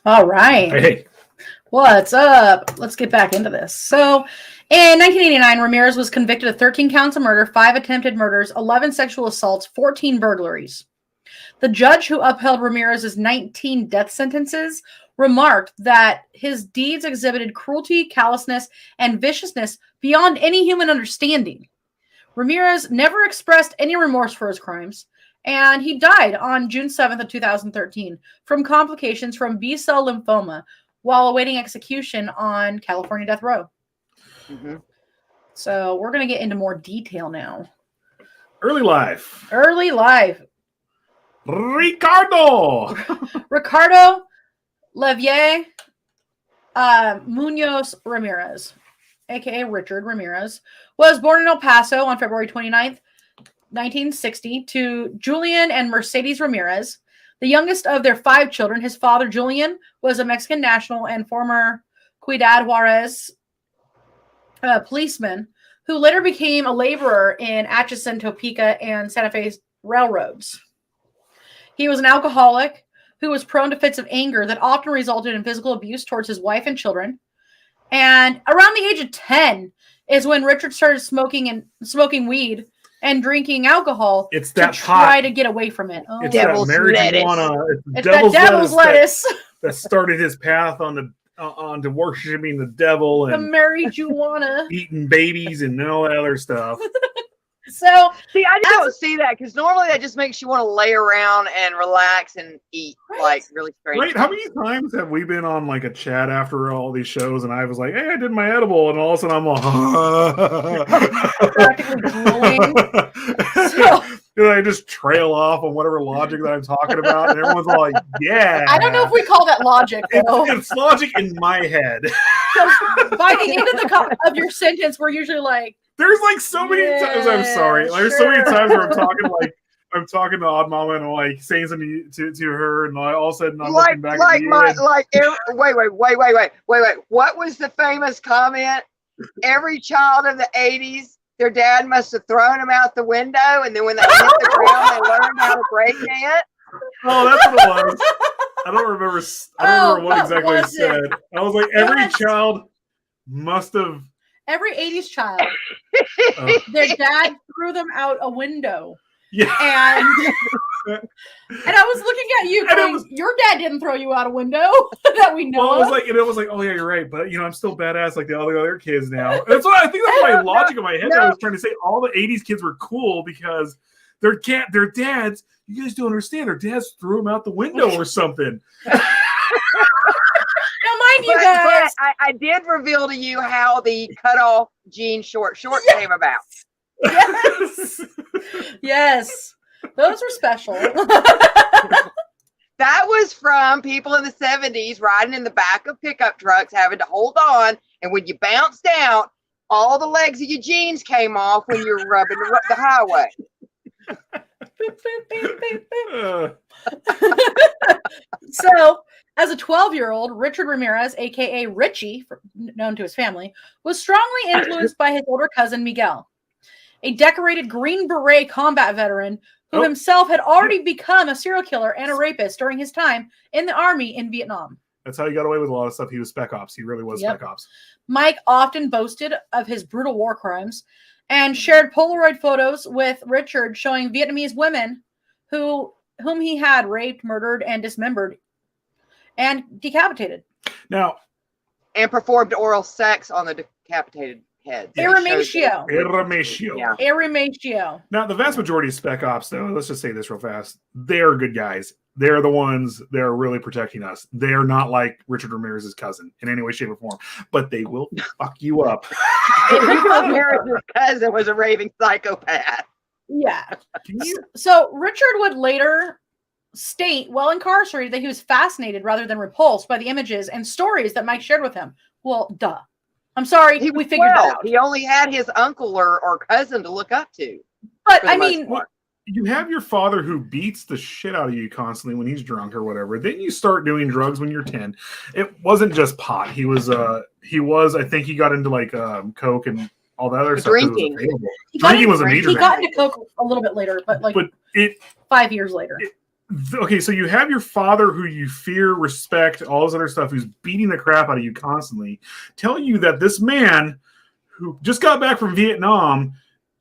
All right. Hey. What's up? Let's get back into this. So, in 1989, Ramirez was convicted of 13 counts of murder, 5 attempted murders, 11 sexual assaults, 14 burglaries. The judge who upheld Ramirez's 19 death sentences remarked that his deeds exhibited cruelty, callousness, and viciousness beyond any human understanding. Ramirez never expressed any remorse for his crimes, and he died on June 7th of 2013 from complications from B-cell lymphoma while awaiting execution on California death row. Mm-hmm. So we're going to get into more detail now. Early life. Early life. Ricardo Levier Munoz Ramirez, a.k.a. Richard Ramirez, was born in El Paso on February 29th, 1960, to Julian and Mercedes Ramirez, the youngest of their 5 children. His father, Julian, was a Mexican national and former Ciudad Juarez policeman who later became a laborer in Atchison, Topeka, and Santa Fe railroads. He was an alcoholic who was prone to fits of anger that often resulted in physical abuse towards his wife and children. And around the age of 10 is when Richard started smoking weed and drinking alcohol. It's that to pot. try to get away from it. Oh. It's Devil's that marijuana. It's that devil's lettuce. That started his path onto worshiping the devil The and marijuana. eating babies and all that other stuff. So, see, I just don't see that because normally that just makes you want to lay around and relax and eat like really strange. Right? How many times have we been on like a chat after all these shows and I was like, hey, I did my edible, and all of a sudden I'm like, practically drooling. So, and I just trail off on whatever logic that I'm talking about, and everyone's all like, yeah. I don't know if we call that logic, though. It's logic in my head. By the end of your sentence, we're usually like, there's like so many times. I'm sorry. Like, there's so many times where I'm talking to Odd Mama and I'm like saying something to her, and all of a sudden I'm looking back at you. Wait. What was the famous comment? Every child of the 80s, their dad must have thrown them out the window, and then when they hit the ground, they learned how to break it. Oh, that's what it was. I don't remember what exactly I said. I was like, every child must have. Every 80s child, their dad threw them out a window. Yeah. And I was looking at you going, your dad didn't throw you out a window that we know. Well, it was like, oh yeah, you're right. But I'm still badass like all the other kids now. That's what I think. That's my logic in my head. I was trying to say all the 80s kids were cool because their dads, you guys don't understand, their dads threw them out the window or something. Mind you guys, I did reveal to you how the cutoff jean short came about. Yes. Those were special. That was from people in the 70s riding in the back of pickup trucks, having to hold on, and when you bounced out, all the legs of your jeans came off when you were rubbing the highway. So, as a 12-year-old, Richard Ramirez, a.k.a. Richie, known to his family, was strongly influenced by his older cousin, Miguel, a decorated Green Beret combat veteran who himself had already become a serial killer and a rapist during his time in the army in Vietnam. That's how he got away with a lot of stuff. He was Spec Ops. He really was Spec Ops. Mike often boasted of his brutal war crimes and shared Polaroid photos with Richard showing Vietnamese women whom he had raped, murdered, and dismembered and decapitated. Now, and performed oral sex on the decapitated heads. Eramatio. Yeah. Eramatio. Now, the vast majority of Spec Ops, though, let's just say this real fast, they're good guys. They're the ones that are really protecting us. They're not like Richard Ramirez's cousin in any way, shape, or form, but they will fuck you up. Ramirez's cousin was a raving psychopath. Yeah. So Richard would later state, while incarcerated, that he was fascinated rather than repulsed by the images and stories that Mike shared with him. Well, duh. I'm sorry, we figured that out. He only had his uncle or cousin to look up to. But I mean, you have your father who beats the shit out of you constantly when he's drunk or whatever. Then you start doing drugs when you're 10. It wasn't just pot. He was I think he got into like coke and all that other stuff. Drinking was a major. He got into coke a little bit later, but 5 years later. okay, so you have your father who you fear, respect, all this other stuff, who's beating the crap out of you constantly, telling you that this man who just got back from Vietnam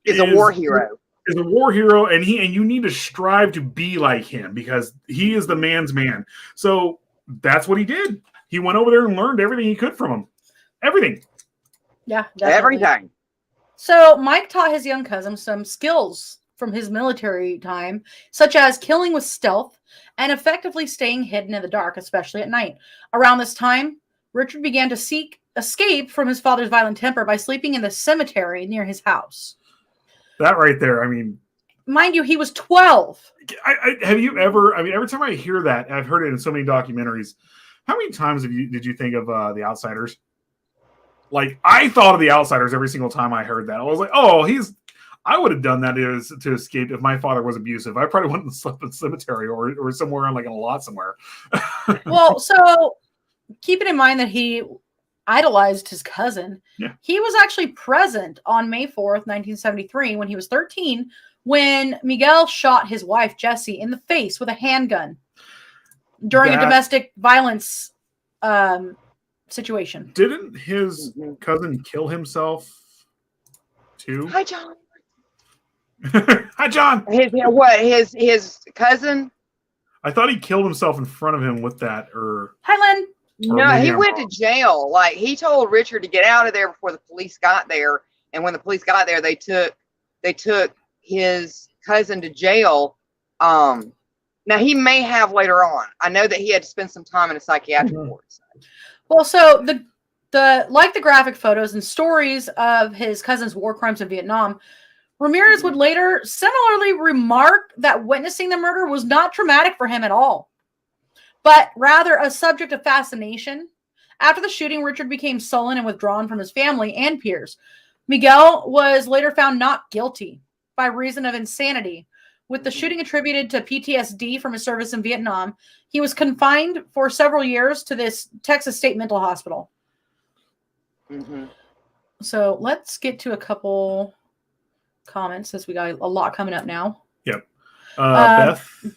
Is a war hero. Is a war hero, and you need to strive to be like him because he is the man's man. So that's what he did. He went over there and learned everything he could from him. Everything. Yeah, definitely. Everything. So Mike taught his young cousin some skills from his military time, such as killing with stealth and effectively staying hidden in the dark, especially at night. Around this time, Richard began to seek escape from his father's violent temper by sleeping in the cemetery near his house. That right there, I mean... Mind you, he was 12. Have you ever... I mean, every time I hear that, I've heard it in so many documentaries. How many times did you think of The Outsiders? Like, I thought of The Outsiders every single time I heard that. I was like, oh, I would have done that to escape if my father was abusive. I probably wouldn't have slept in the cemetery or somewhere like in a lot somewhere. Well, so keeping in mind that he idolized his cousin, he was actually present on May 4th, 1973, when he was 13, when Miguel shot his wife, Jessie, in the face with a handgun during a domestic violence situation. Didn't his cousin kill himself too? Hi, John. Hi, John. His cousin? I thought he killed himself in front of him with that. Hi, Len. No, he went to jail. Like, he told Richard to get out of there before the police got there. And when the police got there, they took his cousin to jail. Now he may have later on. I know that he had to spend some time in a psychiatric ward. So. Well, so the like the graphic photos and stories of his cousin's war crimes in Vietnam, Ramirez would later similarly remark that witnessing the murder was not traumatic for him at all, but rather a subject of fascination. After the shooting, Richard became sullen and withdrawn from his family and peers. Miguel was later found not guilty by reason of insanity, with the shooting attributed to PTSD from his service in Vietnam. He was confined for several years to this Texas State Mental Hospital. So let's get to a couple comments since we got a lot coming up now. Yep.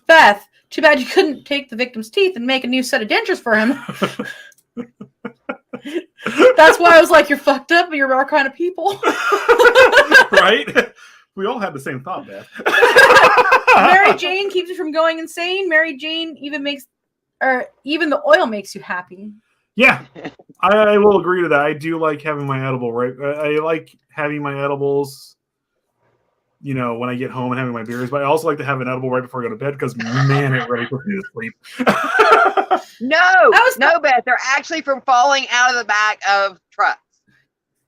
Beth, too bad you couldn't take the victim's teeth and make a new set of dentures for him. That's why I was like, you're fucked up, but you're our kind of people. Right? We all had the same thought, Beth. Mary Jane keeps you from going insane. Mary Jane even the oil makes you happy. Yeah, I will agree to that. I do like having my edible, right? I like having my edibles, you know, when I get home and having my beers, but I also like to have an edible right before I go to bed because, man, it really puts me to sleep. No, Beth. They're actually from falling out of the back of trucks.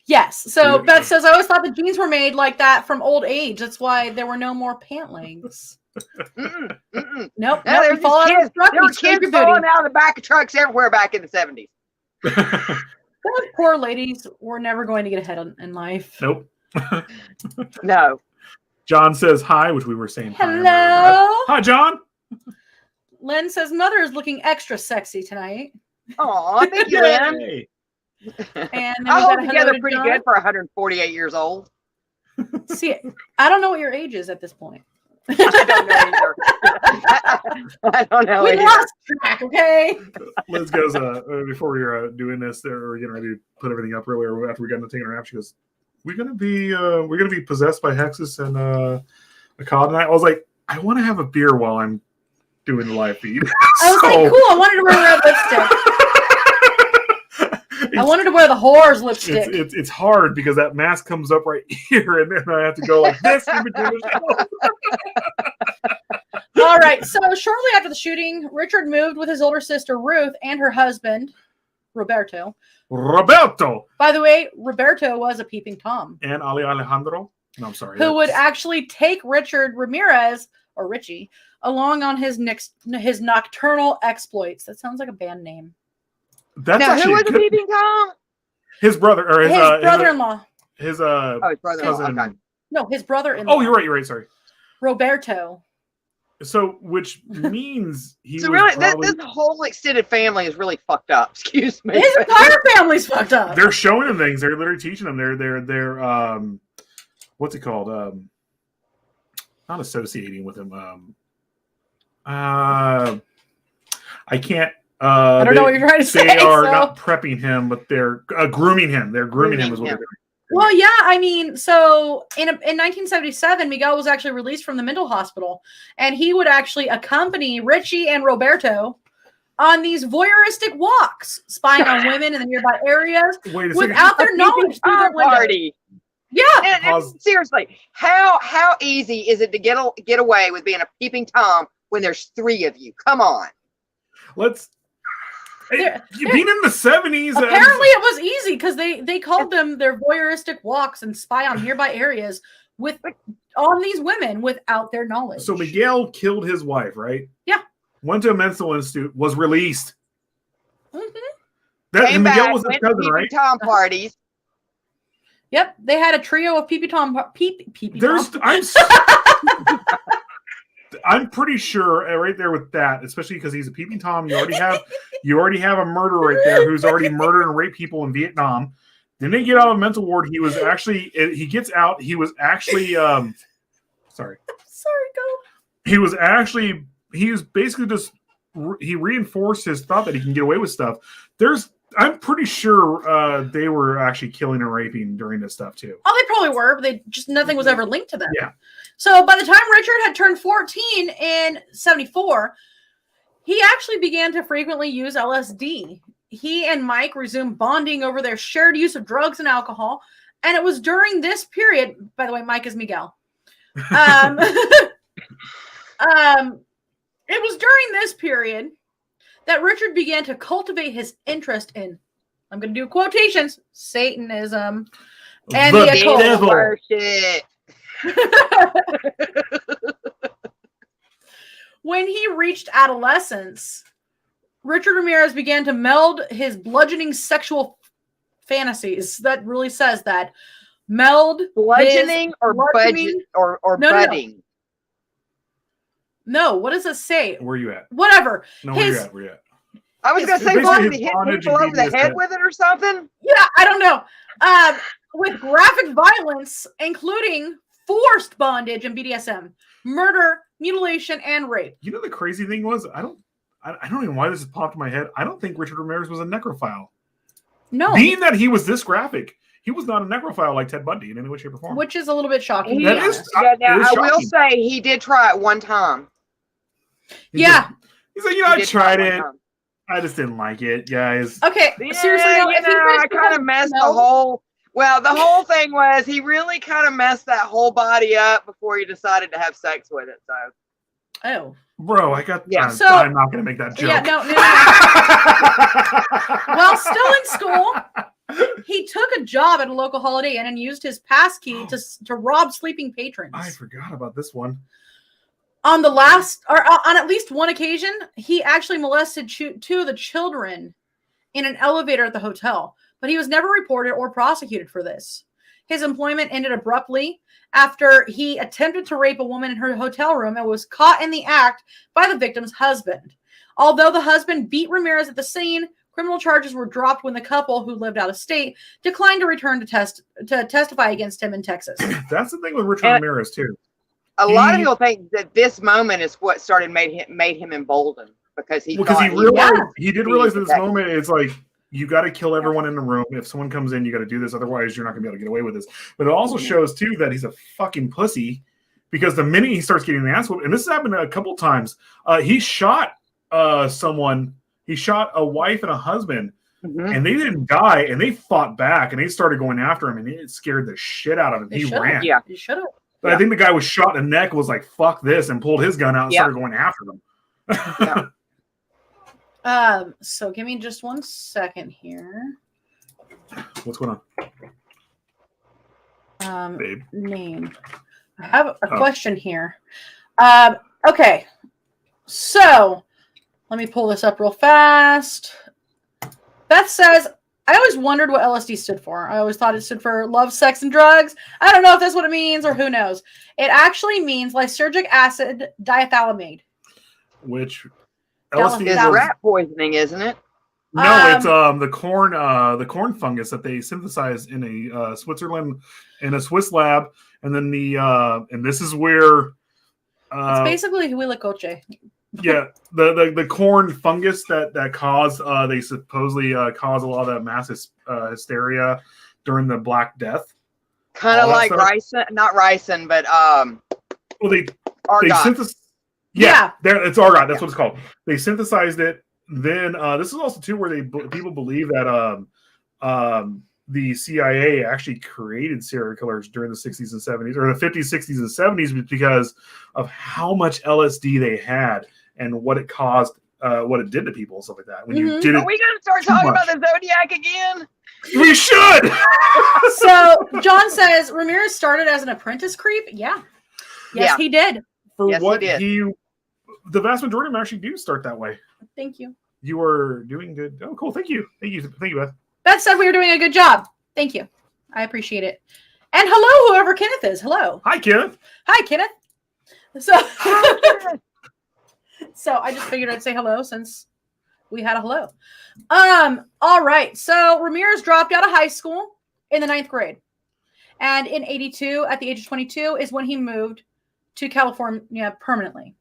Yes. So Beth says, I always thought the jeans were made like that from old age. That's why there were no more pant legs. Nope. No, there were kids falling out of the back of trucks everywhere back in the 70s. Those poor ladies were never going to get ahead in life. Nope. No. John says hi, which we were saying. Hello. Hi, John. Len says mother is looking extra sexy tonight. Aw, thank you, Len. Hey. And then I hold together pretty good for 148 years old. See, I don't know what your age is at this point. I don't know either. I don't know we either. lost track, okay? Liz goes, before we were doing this, we're getting ready to put everything up earlier after we got into taking our nap. She goes, we're gonna be possessed by hexes and a cod tonight. I was like, I want to have a beer while I'm doing the live feed. I was like, cool. I wanted to wear red lipstick. I wanted to wear the whore's lipstick. It's hard because that mask comes up right here, and then I have to go like this in between the show. All right. So shortly after the shooting, Richard moved with his older sister Ruth and her husband Roberto. By the way, Roberto was a peeping Tom. And Alejandro. No, I'm sorry. Who would actually take Richard Ramirez or Richie along on his nocturnal exploits. That sounds like a band name. That's now, who was the peeping Tom? His brother or his brother-in-law. His brother-in-law. Okay. No, his brother-in-law. Oh, you're right. Sorry, Roberto. So, which means he. So really, this whole extended family is really fucked up. Excuse me. His entire family's fucked up. They're showing him things. They're literally teaching him. They're what's it called? Not associating with him. I can't. I don't know what you're trying to say. They are not prepping him, but they're grooming him. They're grooming him is what they're doing. Well, yeah, I mean, so in 1977, Miguel was actually released from the mental hospital, and he would actually accompany Richie and Roberto on these voyeuristic walks, spying on women in the nearby areas without their knowledge. Through their party. Yeah. And seriously, how easy is it to get away with being a peeping Tom when there's 3 of you? Come on. Being in the 70s. Apparently, it was easy because they called them their voyeuristic walks and spy on nearby areas on these women without their knowledge. So Miguel killed his wife, right? Yeah. Went to a mental institute, was released. Came Miguel back, was his went to cousin, right? Tom parties. Yep, they had a trio of peepee Tom. I'm pretty sure right there with that, especially because he's a peeping Tom. You already have a murderer right there who's already murdered and raped people in Vietnam. Then they get out of a mental ward. He gets out. He was actually sorry, go. He was basically just he reinforced his thought that he can get away with stuff. I'm pretty sure they were actually killing and raping during this stuff too. Oh, they probably were, but nothing was ever linked to them. Yeah. So by the time Richard had turned 14 in 74, he actually began to frequently use LSD. He and Mike resumed bonding over their shared use of drugs and alcohol. And it was during this period, by the way, Mike is Miguel. It was during this period that Richard began to cultivate his interest in, I'm going to do quotations, Satanism and the occult. Worship. When he reached adolescence, Richard Ramirez began to meld his bludgeoning sexual fantasies. That really says that. Meld bludgeoning or budding. No, what does it say? Where are you at? Whatever. No, where you at? I was going to say, what, did he hit people over the head with it or something? Yeah, I don't know. With graphic violence, including forced bondage and BDSM, murder, mutilation, and rape. You know the crazy thing was, I don't even know why this has popped in my head. I don't think Richard Ramirez was a necrophile. No. Being that he was this graphic, he was not a necrophile like Ted Bundy in any way, shape, or form. Which is a little bit shocking. Now, I will say he did try it one time. He's like, I tried it. I just didn't like it, guys. Okay, seriously, I kind of messed the whole. Well, the whole thing was he really kind of messed that whole body up before he decided to have sex with it. So. Oh. Bro, I'm not going to make that joke. Yeah, no. While still in school, he took a job at a local Holiday Inn and used his pass key to rob sleeping patrons. I forgot about this one. On at least one occasion, he actually molested 2 of the children in an elevator at the hotel, but he was never reported or prosecuted for this. His employment ended abruptly after he attempted to rape a woman in her hotel room and was caught in the act by the victim's husband. Although the husband beat Ramirez at the scene, criminal charges were dropped when the couple, who lived out of state, declined to return to testify against him in Texas. That's the thing with Richard Ramirez too. A lot of people think that this moment is what made him emboldened because he did realize in this moment it's like you got to kill everyone in the room. If someone comes in, you got to do this. Otherwise, you're not going to be able to get away with this. But it also shows too that he's a fucking pussy because the minute he starts getting the ass whooped, and this has happened a couple times, he shot someone. He shot a wife and a husband, and they didn't die, and they fought back, and they started going after him, and it scared the shit out of him. He ran. Yeah, he should have. But I think the guy was shot in the neck, was like, fuck this, and pulled his gun out and started going after them. So give me just 1 second here. What's going on? Babe. Name. I have a question here. Okay. So let me pull this up real fast. Beth says, I always wondered what LSD stood for. I always thought it stood for love, sex, and drugs. I don't know if that's what it means or who knows. It actually means lysergic acid diethylamide. Which LSD is rat poisoning, isn't it? No, it's the corn fungus that they synthesize in a Switzerland in a Swiss lab, and then and this is where it's basically huitlacoche. Yeah, the corn fungus that caused they supposedly caused a lot of mass hysteria during the Black Death. Kind All of that like stuff. ricin, not ricin, but Well, they argot. synthesized. Yeah, it's argot. That's what it's called. They synthesized it. Then this is also too where people believe that the CIA actually created serial killers during the 60s and 70s, or the 50s, 60s, and 70s because of how much LSD they had and what it caused, what it did to people and stuff like that. When you did it, Are we going to start talking about the Zodiac again? We should. So John says Ramirez started as an apprentice creep. Yeah. Yes, he did. For Yes, what he did. the vast majority of them actually do start that way. Thank you. You are doing good. Oh, cool. Thank you. Thank you, Beth. Beth said we were doing a good job. Thank you. I appreciate it. And hello, whoever Kenneth is. Hello. Hi, Kenneth. Hi, Kenneth. So, so I just figured I'd say hello since we had a hello. All right. So Ramirez dropped out of high school in the 9th grade. And in 82, at the age of 22, is when he moved to California permanently.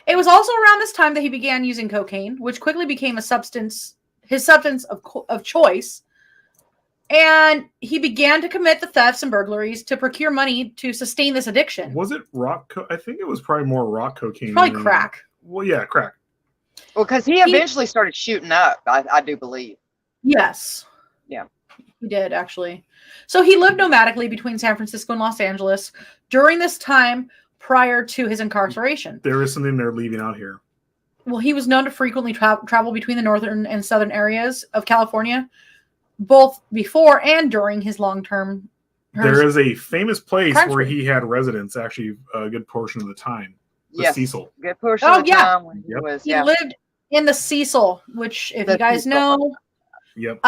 It was also around this time that he began using cocaine, which quickly became his substance of choice. And he began to commit the thefts and burglaries to procure money to sustain this addiction. Was it rock? I think it was probably more rock cocaine. Probably crack. Well, yeah, crack. Well, because he eventually started shooting up, I do believe. Yes. Yeah. He did, actually. So he lived nomadically between San Francisco and Los Angeles during this time prior to his incarceration. There is something they're leaving out here. Well, he was known to frequently travel between the northern and southern areas of California, both before and during his long-term. There is a famous place crime where spree. he had residence actually a good portion of the time. The Yes. Cecil. Good portion Oh, of the yeah. time when he Yep. was, He lived in the Cecil, which, if The you guys Cecil. know, Yep.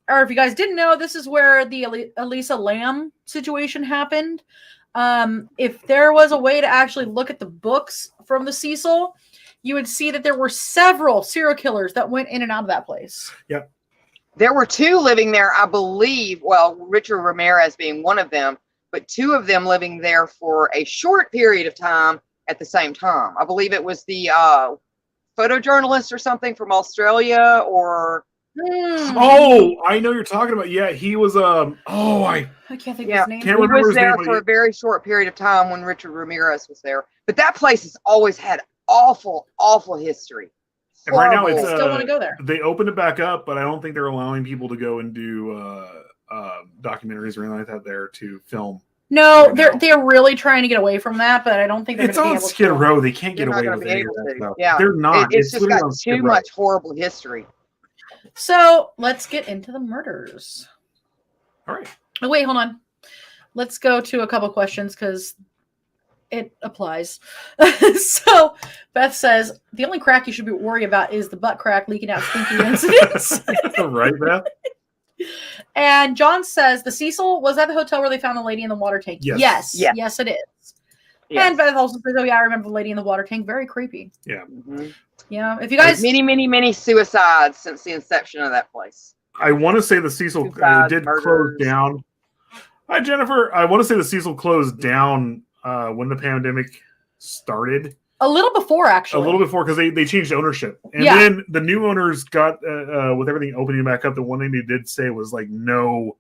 or if you guys didn't know, this is where the Elisa Lam situation happened. If there was a way to actually look at the books from the Cecil, you would see that there were several serial killers that went in and out of that place. Yep. There were 2 living there, I believe. Well, Richard Ramirez being one of them, but 2 of them living there for a short period of time at the same time. I believe it was the photojournalist or something from Australia, or Oh, I know you're talking about. Yeah, he was. I I can't think of his name. can't he remember was his there name. for a very short period of time when Richard Ramirez was there. But that place has always had awful, awful history. And right now Horrible. it's I still want to go there. they opened it back up, but I don't think they're allowing people to go and do documentaries or anything like that there to film. No, right now. they're really trying to get away from that, but I don't think they're It's going to be on able Skid to. Row. They can't They're get not away going with to be any able of that to. stuff. Yeah, They're not. It's just literally got on Skid too Row. much horrible history. So let's get into the murders. All right. Oh, wait, hold on. Let's go to a couple questions because it applies. So Beth says the only crack you should be worried about is the butt crack leaking out stinky incidents. Right, Beth? And John says the Cecil, was that the hotel where they found the lady in the water tank? Yes. Yes, it is. Yes. And Beth also says, oh yeah, I remember the lady in the water tank. Very creepy. Yeah. Mhm. Yeah. If you guys Many, many, many suicides since the inception of that place. I want to say the Cecil Suicides, did murders. close down. Hi, Jennifer. I want to say the Cecil closed down when the pandemic started. a little before actually. A little before, because they changed ownership. And Yeah. then the new owners got, with everything opening back up, the one thing they did say was like, no,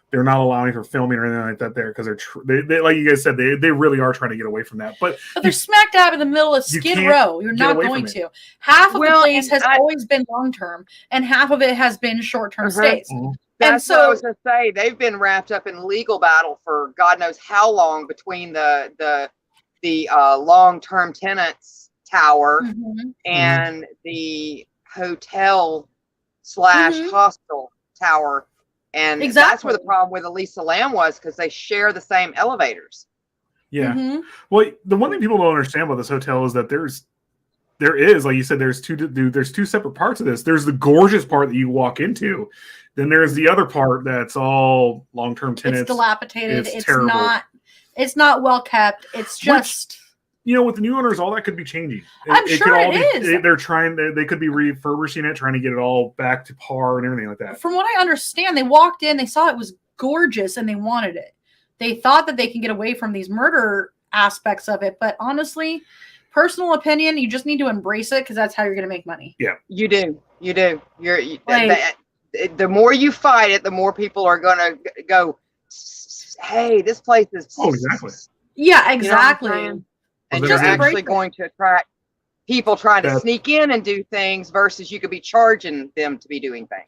they're not allowing for filming or anything like that there, because they like you guys said, they really are trying to get away from that. But they're smack dab in the middle of you Skid can't Row. You're get not away going from to. Half of Well, the place and has always been long term, and half of it has been short term Uh-huh. stays. That's so- what I was going to say. They've been wrapped up in legal battle for God knows how long between the long-term tenants tower Mhm. and the hotel / Mhm. hostel tower. And that's Exactly. where the problem with Elisa Lam was, because they share the same elevators. yeah. Mhm. Well, the one thing people don't understand about this hotel is that there is, like you said, there's two separate parts of this. There's the gorgeous part that you walk into, then there's the other part that's all long-term tenants. It's dilapidated. It's It's terrible. not. It's not well kept. It's just. You know, with the new owners, all that could be changing. I'm sure could all it is. They're trying. They could be refurbishing it, trying to get it all back to par and everything like that. From what I understand, they walked in, they saw it was gorgeous, and they wanted it. They thought that they can get away from these murder aspects of it, but honestly, personal opinion, you just need to embrace it because that's how you're going to make money. Yeah, You do. Like- The more you fight it, the more people are going to go, hey, this place is. Oh, exactly. Yeah, You know what I'm exactly. saying? And Well, you're then again- actually going to attract people trying to That- sneak in and do things versus you could be charging them to be doing things.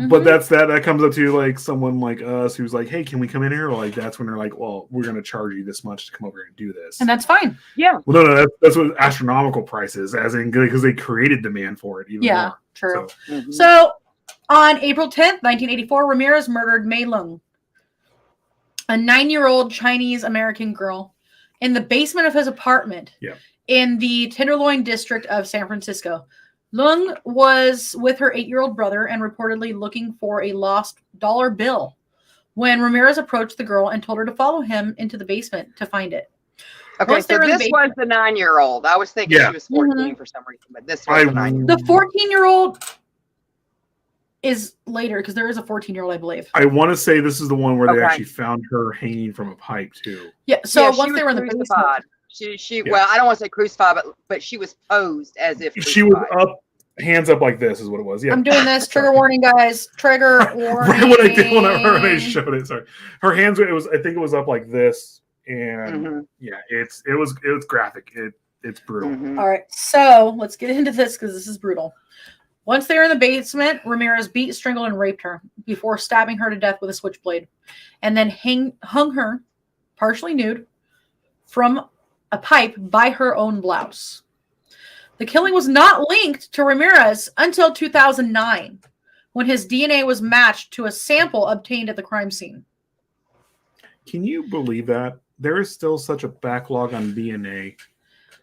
But Mhm. that comes up to like someone like us who's like, hey, can we come in here? Like that's when they're like, well, we're going to charge you this much to come over here and do this. And that's fine. Yeah. Well, no, that's what astronomical price is, as in because they created demand for it. Even Yeah, more. true. So, Mhm. So on April 10th, 1984, Ramirez murdered Mei Lung, a 9-year-old Chinese American girl, in the basement of his apartment in the Tenderloin district of San Francisco. Lung was with her 8-year-old brother and reportedly looking for a lost dollar bill when Ramirez approached the girl and told her to follow him into the basement to find it. Okay, Once they so were in the this was the 9-year-old. I was thinking Yeah. she was 14 for some reason, but this was the 9-year-old. The 14-year-old is later because there is a 14-year-old, I believe. I want to say this is the one where they Okay. actually found her hanging from a pipe too. Yeah. So Yeah, once she they were in the was basement, crucified. She well, I don't want to say crucified, but she was posed as if She was crucified. up, hands up like this is what it was. Yeah. I'm doing this. Trigger warning, guys. Trigger warning. Right when I did when they showed it, sorry, her hands. It was. I think it was up like this, and Mhm, yeah, it was graphic. It's brutal. mhm. All right, so let's get into this because this is brutal. Once they were in the basement, Ramirez beat, strangled, and raped her before stabbing her to death with a switchblade, and then hung her, partially nude, from a pipe by her own blouse. The killing was not linked to Ramirez until 2009, when his DNA was matched to a sample obtained at the crime scene. Can you believe that there is still such a backlog on DNA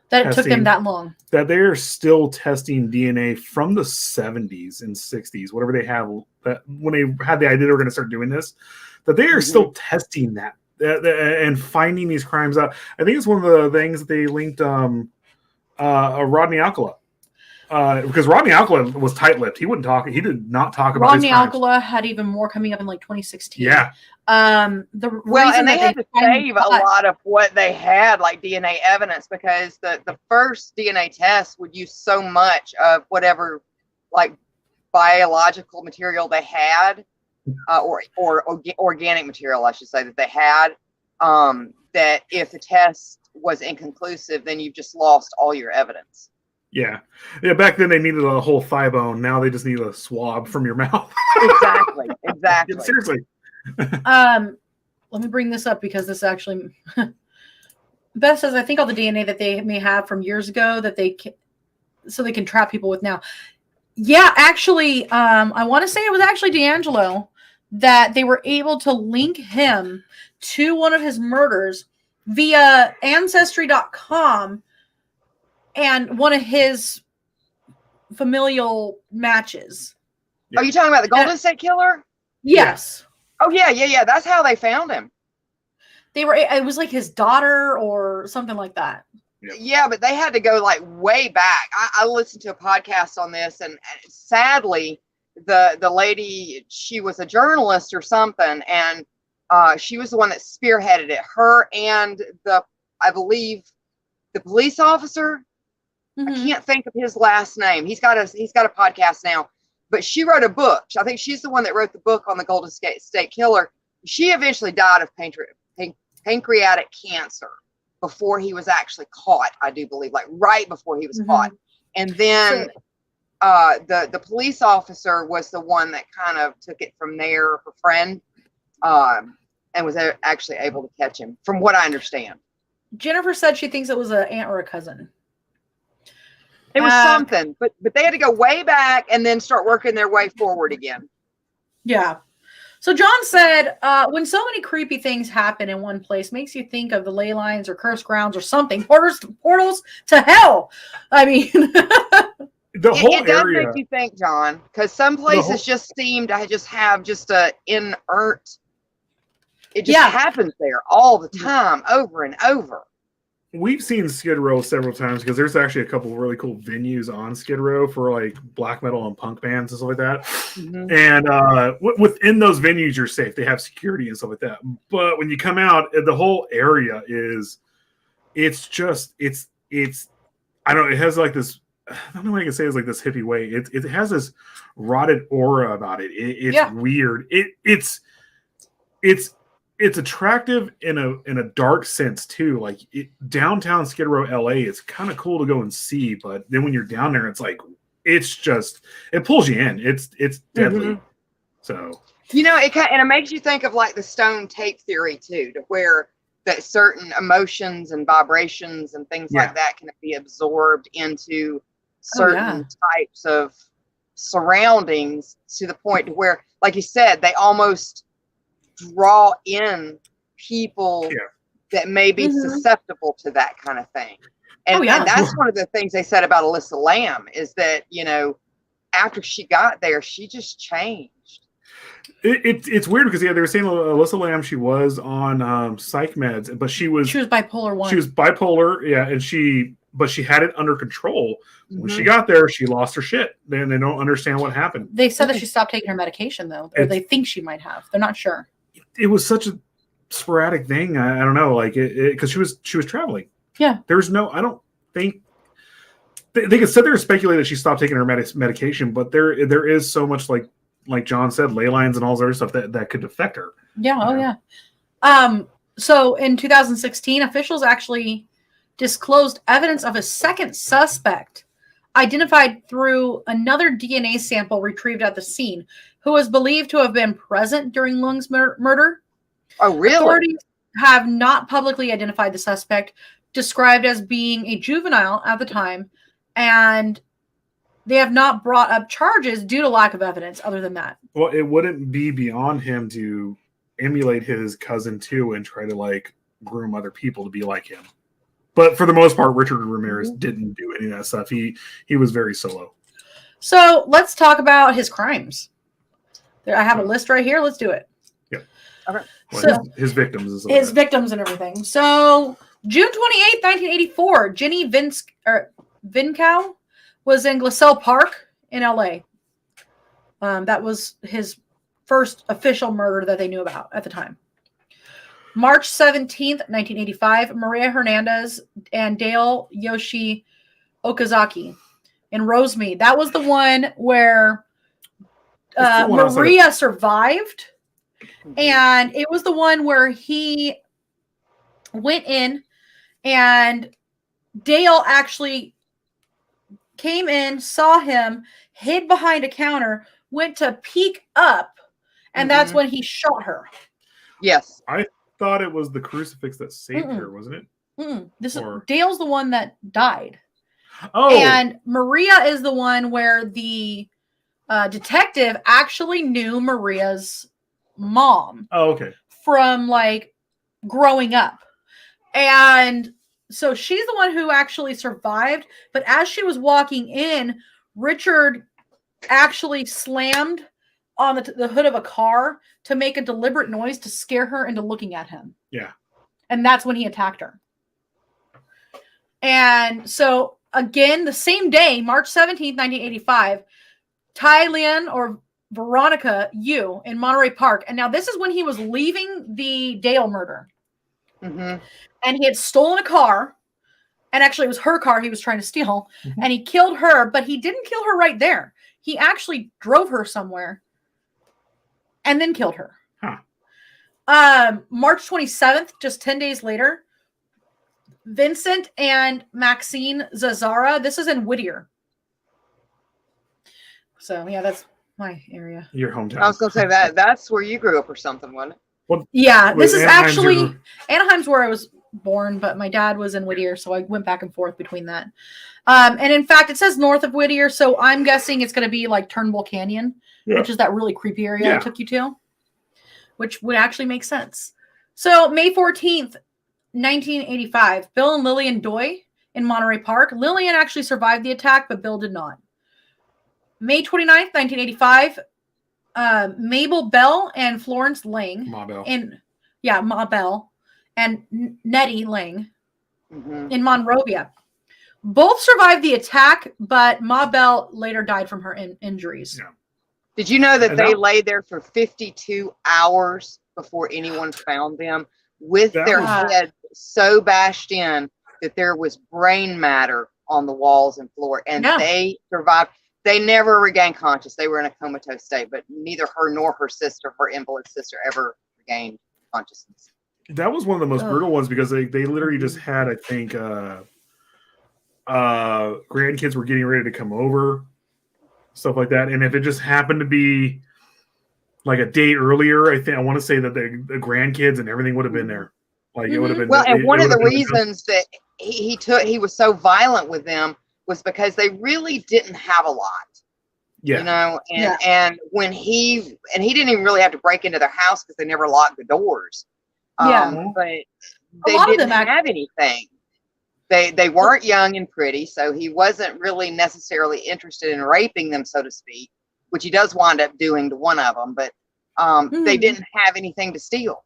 That it took them Testing. that long. that they are still testing DNA from the 70s and 60s, whatever they have. That when they had the idea they were going to start doing this, that they are still testing that and finding these crimes out. I think it's one of the things that they linked Rodney Alcala. Because Rodney Alcala was tight-lipped. He wouldn't talk. He did not talk about Rodney his crimes. Alcala had even more coming up in like 2016. Yeah. The Well, reason and they that had to save a lot of what they had, like DNA evidence, because the first DNA test would use so much of whatever, like biological material they had, or organic material, I should say, that they had. That if the test was inconclusive, then you've just lost all your evidence. Yeah. Back then they needed a whole thigh bone. Now they just need a swab from your mouth. Exactly. Exactly. Seriously. Let me bring this up because this actually Beth says I think all the DNA that they may have from years ago that they can trap people with now. Yeah, actually, I want to say it was actually D'Angelo that they were able to link him to one of his murders via Ancestry.com and one of his familial matches. Are you talking about the Golden State Killer? Yes. Oh yeah. That's how they found him. It was like his daughter or something like that. Yeah, but they had to go like way back. I listened to a podcast on this, and sadly, the lady, she was a journalist or something, and she was the one that spearheaded it. Her and I believe the police officer. Mhm. I can't think of his last name. He's got a podcast now, but she wrote a book. I think she's the one that wrote the book on the Golden State Killer. She eventually died of pancreatic cancer before he was actually caught, I do believe, like right before he was caught. And then the police officer was the one that kind of took it from there, her friend, and was actually able to catch him, from what I understand. Jennifer said she thinks it was an aunt or a cousin. It was something, but they had to go way back and then start working their way forward again. Yeah. So John said, when so many creepy things happen in one place, makes you think of the ley lines or cursed grounds or something. Portals to hell. I mean, The whole it does area. make you think, John, because some places just seem to just have just a inert. It just happens there all the time, over and over. We've seen Skid Row several times because there's actually a couple of really cool venues on Skid Row for like black metal and punk bands and stuff like that. Mhm. And within those venues, you're safe. They have security and stuff like that. But when you come out, the whole area it's I don't know, it has like this, I don't know what I can say is like this hippie way. It has this rotted aura about it. It's weird. It's attractive in a dark sense too. Like downtown Skid Row, LA, it's kind of cool to go and see, but then when you're down there, it's like it pulls you in. It's deadly. Mhm. So it makes you think of like the stone tape theory too, to where that certain emotions and vibrations and things like that can be absorbed into certain types of surroundings to the point to where, like you said, they almost draw in people that may be susceptible to that kind of thing. And, and that's one of the things they said about Alyssa Lamb is that, after she got there, she just changed. It's weird because they were saying Alyssa Lamb, she was on psych meds, but she was bipolar 1. She was bipolar, and but she had it under control. When she got there, she lost her shit. Then they don't understand what happened. They said that she stopped taking her medication though, or they think she might have. They're not sure. It was such a sporadic thing. I don't know, like because she was traveling. Yeah, there's no. I don't think they could sit there and speculate that she stopped taking her medication, but there is so much like John said, ley lines and all this other stuff that could affect her. Yeah. So in 2016, officials actually disclosed evidence of a second suspect identified through another DNA sample retrieved at the scene, who was believed to have been present during Lung's murder. Oh, really? Authorities have not publicly identified the suspect, described as being a juvenile at the time, and they have not brought up charges due to lack of evidence other than that. Well, it wouldn't be beyond him to emulate his cousin too and try to groom other people to be like him. But for the most part, Richard Ramirez didn't do any of that stuff. He was very solo. So let's talk about his crimes. I have a list right here. Let's do it. Yeah. Okay. Well, so his victims. His victims and everything. So June 28th, 1984, Jenny Vincow was in Glassell Park in LA. That was his first official murder that they knew about at the time. March 17th, 1985, Maria Hernandez and Dale Yoshi Okazaki in Rosemead. That was the one where Maria survived. And it was the one where he went in and Dale actually came in, saw him, hid behind a counter, went to peek up, and that's when he shot her. Yes. I thought it was the crucifix that saved her, wasn't it? Dale's the one that died. Oh. And Maria is the one where the detective actually knew Maria's mom. Oh, okay. From growing up. And so she's the one who actually survived. But as she was walking in, Richard actually slammed on the hood of a car to make a deliberate noise to scare her into looking at him. Yeah. And that's when he attacked her. And so again, the same day, March 17th, 1985, Ty Lien or Veronica Yu in Monterey Park. And now this is when he was leaving the Dale murder. Mm-hmm. And he had stolen a car. And actually it was her car he was trying to steal. Mm-hmm. And he killed her, but he didn't kill her right there. He actually drove her somewhere and then killed her. Huh. March 27th, just 10 days later, Vincent and Maxine Zazzara. This is in Whittier. So yeah, that's my area. Your hometown. I was going to say that's where you grew up or something, wasn't it? Well, yeah, this is actually Anaheim's where I was born, but my dad was in Whittier, so I went back and forth between that. And in fact, it says north of Whittier, so I'm guessing it's going to be like Turnbull Canyon, which is that really creepy area I took you to, which would actually make sense. So May 14th, 1985, Bill and Lillian Doy in Monterey Park. Lillian actually survived the attack, but Bill did not. May 29th, 1985, Mabel Bell and Florence Lang. Ma Bell. Ma Bell and Nettie Lang in Monrovia. Both survived the attack, but Ma Bell later died from her injuries. Yeah. Did you know that they lay there for 52 hours before anyone found them with their heads so bashed in that there was brain matter on the walls and floor, and they survived. They never regained conscious. They were in a comatose state, but neither her nor her sister, her invalid sister, ever regained consciousness. That was one of the most brutal ones because they literally just had, I think, grandkids were getting ready to come over, stuff like that. And if it just happened to be like a day earlier, I want to say that the grandkids and everything would have been there. Like it would have been. Well, and one of the reasons that he was so violent with them was because they really didn't have a lot. Yeah. You know, and when he didn't even really have to break into their house because they never locked the doors. But they didn't have anything. They weren't young and pretty, so he wasn't really necessarily interested in raping them, so to speak, which he does wind up doing to one of them, but they didn't have anything to steal.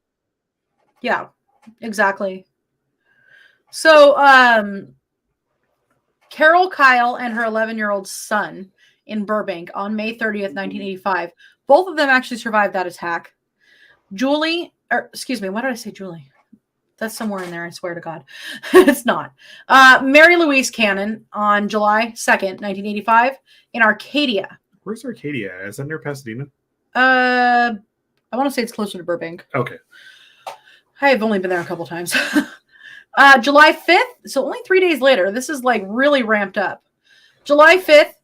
Yeah, exactly. So Carol Kyle and her 11-year-old son in Burbank on May 30th, 1985, both of them actually survived that attack. Julie, or excuse me, why did I say Julie? That's somewhere in there, I swear to God. It's not. Mary Louise Cannon on July 2nd, 1985 in Arcadia. Where's Arcadia? Is that near Pasadena? I want to say it's closer to Burbank. Okay. I have only been there a couple times. July 5th, so only 3 days later. This is like really ramped up. July 5th,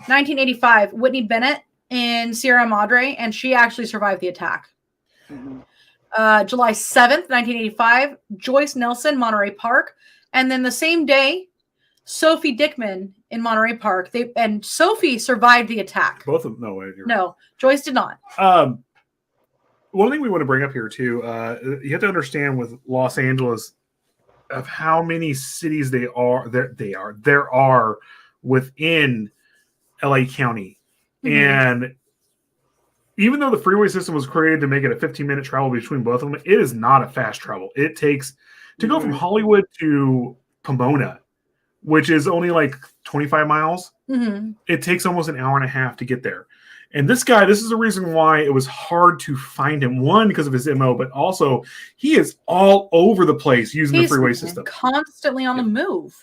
1985, Whitney Bennett in Sierra Madre, and she actually survived the attack. July 7th, 1985, Joyce Nelson, Monterey Park. And then the same day, Sophie Dickman in Monterey Park. And Sophie survived the attack. Both of them? No way. No, Joyce did not. One thing we want to bring up here, too, you have to understand with Los Angeles of how many cities there are within LA County. And even though the freeway system was created to make it a 15-minute travel between both of them, it is not a fast travel. It takes to go from Hollywood to Pomona, which is only like 25 miles. It takes almost an hour and a half to get there. And this guy, this is the reason why it was hard to find him. One, because of his MO, but also he is all over the place using the freeway system. Constantly on the move.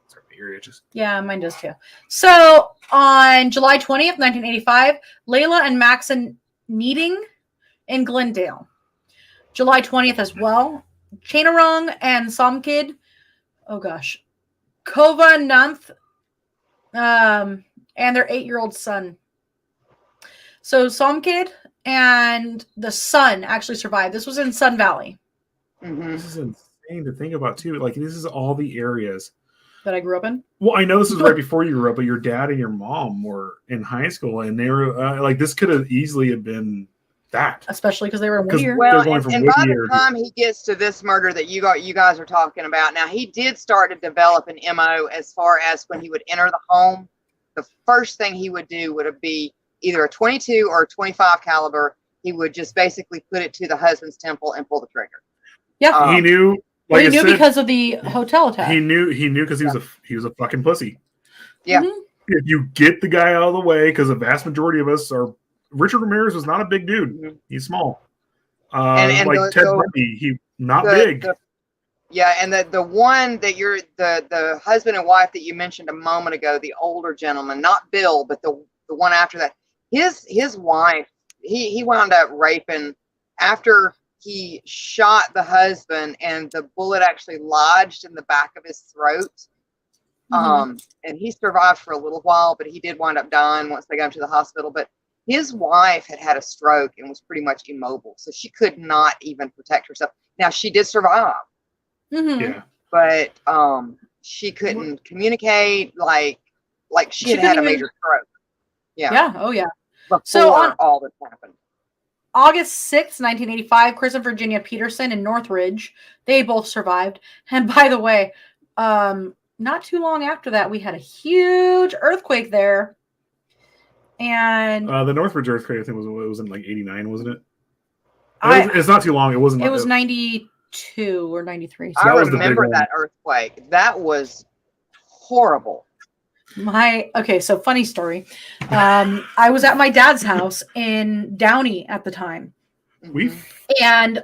Sorry, my ear itches. Yeah, mine does too. So on July 20th, 1985, Layla and Maxon meeting in Glendale. July 20th as well, Chainarong and Somkid, Kova Nunth, and their 8-year-old son. So Somkid and the son actually survived. This was in Sun Valley. This is insane to think about too. Like this is all the areas that I grew up in. Well, I know this is right before you grew up, but your dad and your mom were in high school, and they were like, this could have easily have been that, especially because they were in Whittier. Well, and by the time he gets to this murder that you guys are talking about, now he did start to develop an MO as far as when he would enter the home, the first thing he would do would be either a 22 or a 25 caliber. He would just basically put it to the husband's temple and pull the trigger. Yeah, he knew. Like he knew because of the hotel attack. He knew because he was a fucking pussy. Yeah. If you get the guy out of the way, because the vast majority of us are. Richard Ramirez was not a big dude. He's small. And like Ted Bundy, he not big. And the one that you're the husband and wife that you mentioned a moment ago, the older gentleman, not Bill, but the one after that, his wife, he wound up raping after he shot the husband and the bullet actually lodged in the back of his throat. And he survived for a little while, but he did wind up dying once they got him to the hospital. But his wife had a stroke and was pretty much immobile, so she could not even protect herself. Now she did survive, but she couldn't communicate like she had a major stroke. Yeah. Oh yeah. Before all this happened. August 6th, 1985, Chris and Virginia Peterson in Northridge, they both survived. And by the way, not too long after that, we had a huge earthquake there. And the Northridge earthquake, I think it was in like 89, wasn't it? It's not too long. It wasn't. It was 92 or 93. So I remember that earthquake. That was horrible. So funny story. I was at my dad's house in Downey at the time. And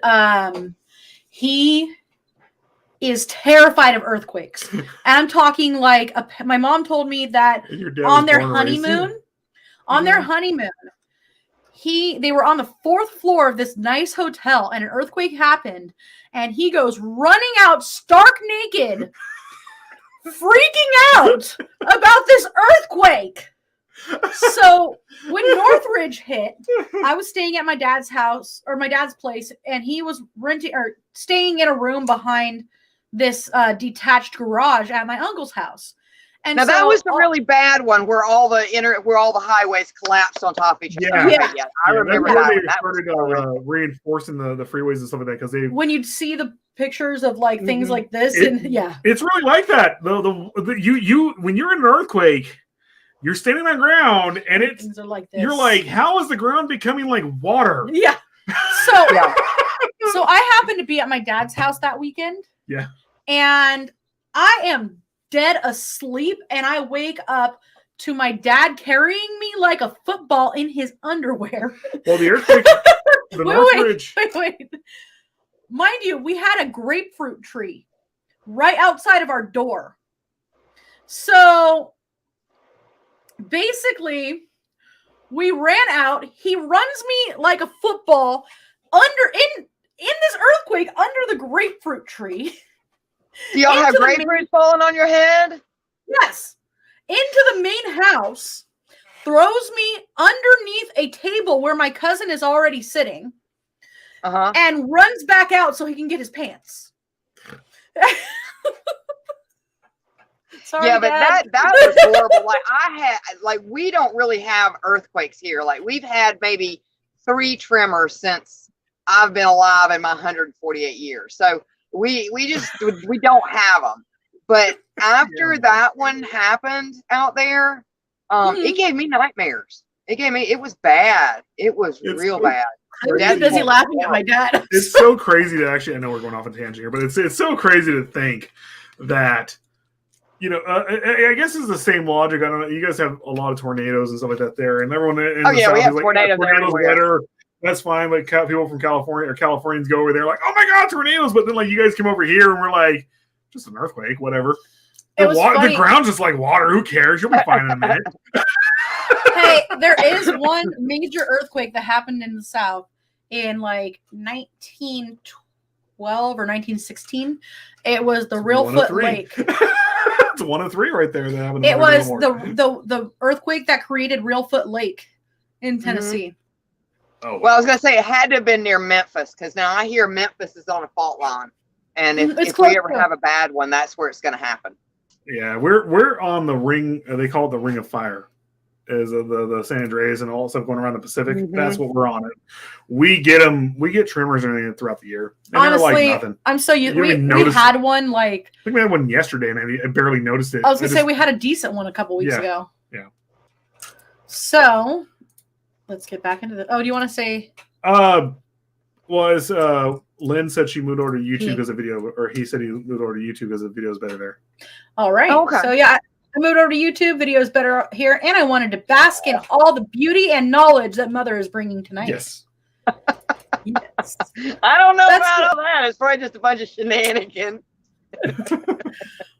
he is terrified of earthquakes. And I'm talking like my mom told me that on their honeymoon, they were on the 4th floor of this nice hotel and an earthquake happened and he goes running out stark naked, freaking out about this earthquake. So when Northridge hit, I was staying at my dad's house or my dad's place, and he was staying in a room behind this detached garage at my uncle's house. And now that was the really bad one where all the highways collapsed on top of each other. Yeah. I remember that. They started reinforcing the freeways and stuff like that because when you'd see the pictures of like things like this, it's really like that. You when you're in an earthquake, you're standing on ground and things are like this. You're like, how is the ground becoming like water? Yeah. So so I happened to be at my dad's house that weekend. Yeah. And I am dead asleep and I wake up to my dad carrying me like a football in his underwear. Well, the earthquake, the Northridge. Wait. Mind you, we had a grapefruit tree right outside of our door. So basically, we ran out. He runs me like a football in this earthquake under the grapefruit tree. Do y'all have grapefruit falling on your head? Yes. Into the main house, throws me underneath a table where my cousin is already sitting, and runs back out so he can get his pants. Sorry, yeah, but Dad. that was horrible. Like we don't really have earthquakes here. Like we've had maybe 3 tremors since I've been alive in my 148 years. So we don't have them. But after that one happened out there, it gave me nightmares. It was bad. It was real bad. I was busy laughing at my dad. It's so crazy to actually, I know we're going off a tangent here, but it's so crazy to think that, I guess it's the same logic. I don't know. You guys have a lot of tornadoes and stuff like that there, and everyone in the South we have is like, tornadoes everywhere. That's fine, but people from California or Californians go over there like, oh my God, tornadoes. But then like you guys come over here and we're like, just an earthquake, whatever. The ground's just like water. Who cares? You'll be fine in a minute. Hey, there is one major earthquake that happened in the South in like 1912 or 1916. It was the Real Foot Lake. It's 103 right there. That happened. It was the earthquake that created Real Foot Lake in Tennessee. Oh, wow. Well, I was gonna say it had to have been near Memphis because now I hear Memphis is on a fault line, and if we ever have a bad one, that's where it's gonna happen. Yeah, we're on the ring. They call it the Ring of Fire, is the San Andreas and all stuff going around the Pacific. That's what we're on it. We get them. We get tremors and everything throughout the year. And honestly, they're like nothing. I'm so used. We had one like. I think we had one yesterday, and I barely noticed it. I was gonna say we had a decent one a couple weeks ago. Yeah. So, let's get back into the. Oh, do you want to say? Lynn said she moved over to YouTube because the video, or he said he moved over to YouTube because the video is better there. All right. Okay. So yeah, I moved over to YouTube. Video is better here, and I wanted to bask in all the beauty and knowledge that Mother is bringing tonight. Yes. Yes. I don't know about all that. It's probably just a bunch of shenanigans.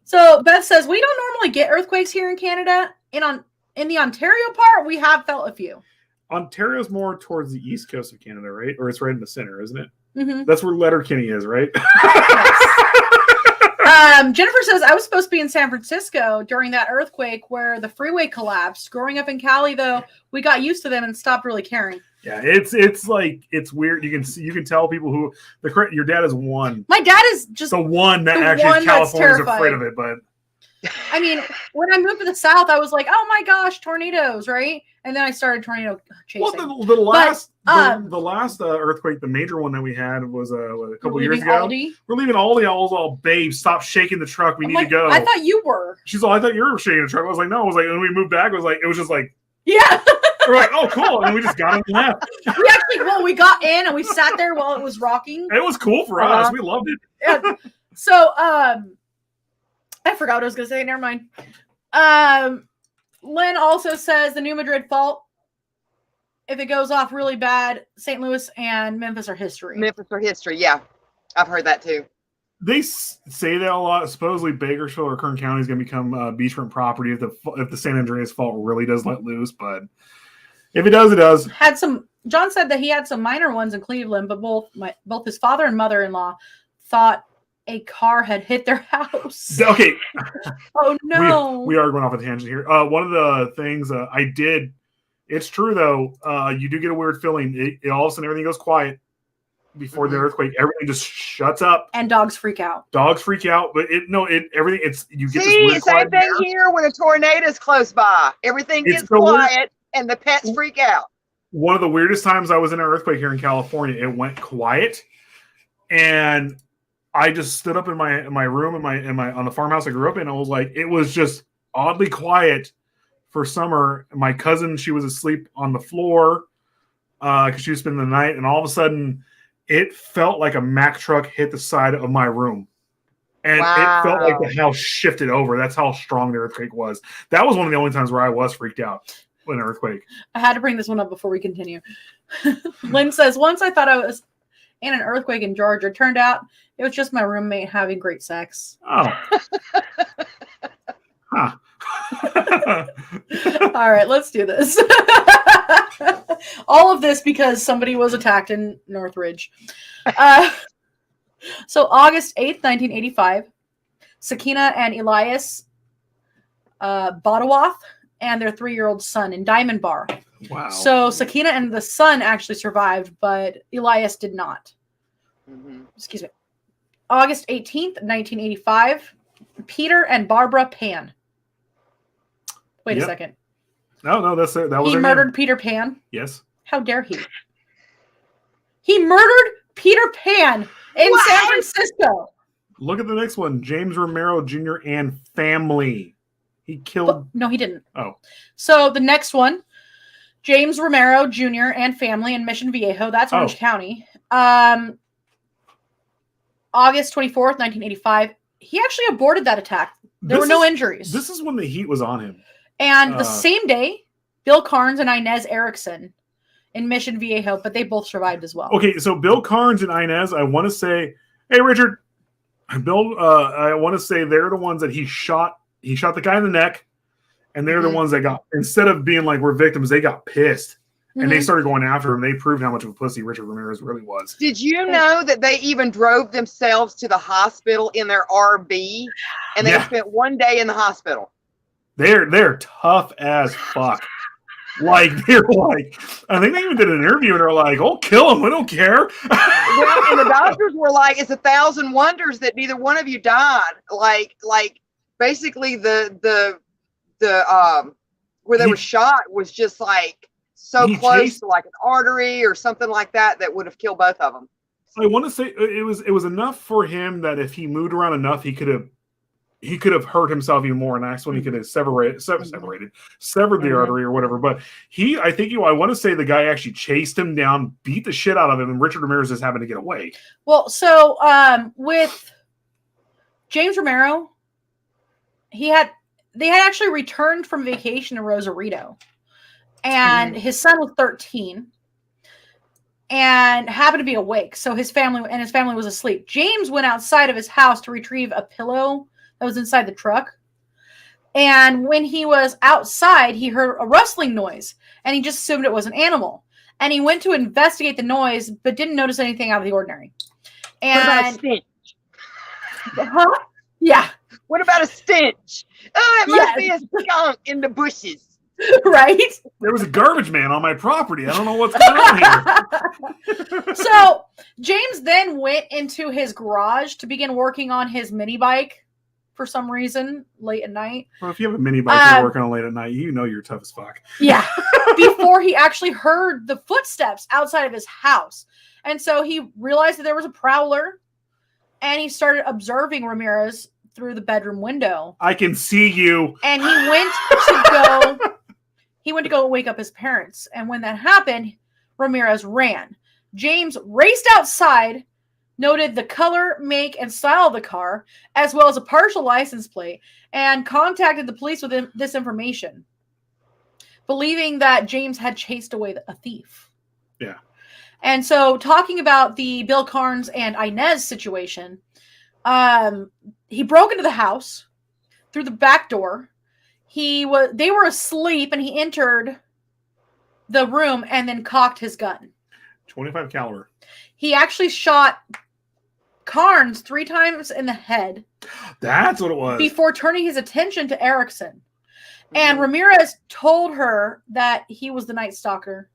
So Beth says we don't normally get earthquakes here in Canada. In the Ontario part, we have felt a few. Ontario's more towards the east coast of Canada, right? Or it's right in the center, isn't it? Mm-hmm. That's where Letterkenny is, right? Jennifer says, I was supposed to be in San Francisco during that earthquake where the freeway collapsed. Growing up in Cali, though, we got used to them and stopped really caring. Yeah, it's like, it's weird. You can tell people who your dad is one. My dad is just the one that actually California's afraid of it, but I mean, when I moved to the South, I was like, oh my gosh, tornadoes, right? And then I started tornado chasing. Well, the last earthquake, the major one that we had was a couple years ago. Aldi? We're leaving Aldi. I was all, babe, stop shaking the truck. We need to go. I thought you were. She's all, I thought you were shaking the truck. I was like, no. I was like, when we moved back, it was just like, yeah. We're like, oh, cool. And then we just got in and left. We got in and we sat there while it was rocking. It was cool for us. We loved it. Yeah. So, I forgot what I was going to say. Never mind. Lynn also says the New Madrid fault, if it goes off really bad, St. Louis and Memphis are history. Yeah. I've heard that too. They say that a lot. Supposedly, Bakersfield or Kern County is going to become beachfront property if the San Andreas fault really does let loose. But if it does, it does. John said that he had some minor ones in Cleveland, but both his father and mother-in-law thought a car had hit their house. Okay. Oh no. We are going off a tangent here. One of the things I did. It's true though. You do get a weird feeling. All of a sudden, everything goes quiet. Before the earthquake, everything just shuts up, and dogs freak out. But everything. You get See, this same thing here when a tornado's close by. Everything gets quiet, and the pets freak out. One of the weirdest times I was in an earthquake here in California, it went quiet, and I just stood up in my room in my on the farmhouse I grew up in. And I was like, it was just oddly quiet for summer. My cousin, she was asleep on the floor because she was spending the night, and all of a sudden. It felt like a Mack truck hit the side of my room. And It felt like the house shifted over. That's how strong the earthquake was. That was one of the only times where I was freaked out in an earthquake. I had to bring this one up before we continue. Lynn says, once I thought I was in an earthquake in Georgia. Turned out it was just my roommate having great sex. Oh. Huh. All right, let's do this. All of this because somebody was attacked in Northridge. So August 8th, 1985, Sakina and Elias Badawath and their 3-year-old son in Diamond Bar. Wow. So Sakina and the son actually survived, but Elias did not. Mm-hmm. Excuse me. August 18th, 1985, Peter and Barbara Pan. Wait a second. No, that's it. That was he murdered Peter Pan. Yes. How dare he? He murdered Peter Pan in San Francisco. Look at the next one. James Romero Jr. and family. He killed. No, he didn't. Oh. So the next one, James Romero Jr. and family in Mission Viejo. That's Orange County. August 24th, 1985. He actually aborted that attack. There were no injuries. This is when the heat was on him. And the same day, Bill Carnes and Inez Erickson in Mission Viejo, but they both survived as well. Okay, so Bill Carnes and Inez, I want to say, hey, Richard, Bill, I want to say they're the ones that he shot the guy in the neck, and they're the ones that got, instead of being like, we're victims, they got pissed. And they started going after him. They proved how much of a pussy Richard Ramirez really was. Did you know that they even drove themselves to the hospital in their RV, and they spent one day in the hospital? They're tough as fuck. Like, they're like, I think they even did an interview and they're like, oh, kill him. We don't care. Well, and the doctors were like, it's 1,000 wonders that neither one of you died. Like basically the where they were shot was just like so close to like an artery or something like that would have killed both of them. I want to say it was enough for him that if he moved around enough, he could have hurt himself even more, and that's when he could have severed the artery or whatever. But I want to say the guy actually chased him down, beat the shit out of him, and Richard Ramirez just happened to get away. Well, so with James Romero, they had actually returned from vacation to Rosarito, and his son was 13 and happened to be awake. So his family was asleep. James went outside of his house to retrieve a pillow that was inside the truck. And when he was outside, he heard a rustling noise, and he just assumed it was an animal. And he went to investigate the noise, but didn't notice anything out of the ordinary. And what about a stench? Huh? Yeah. What about a stench? Oh, it must be a skunk in the bushes. Right? There was a garbage man on my property. I don't know what's going on here. So James then went into his garage to begin working on his mini bike for some reason late at night. Well, if you have a mini bike you're working on late at night, you know you're tough as fuck. Yeah. Before he actually heard the footsteps outside of his house. And so he realized that there was a prowler, and he started observing Ramirez through the bedroom window. I can see you. And he went to go wake up his parents. And when that happened, Ramirez ran. James raced outside, noted the color, make, and style of the car, as well as a partial license plate, and contacted the police with this information, believing that James had chased away a thief. Yeah. And so, talking about the Bill Carnes and Inez situation, He broke into the house through the back door. They were asleep, and he entered the room and then cocked his gun. 25 caliber. He actually shot Carnes 3 times in the head. That's what it was. Before turning his attention to Erickson. And Ramirez told her that he was the Night Stalker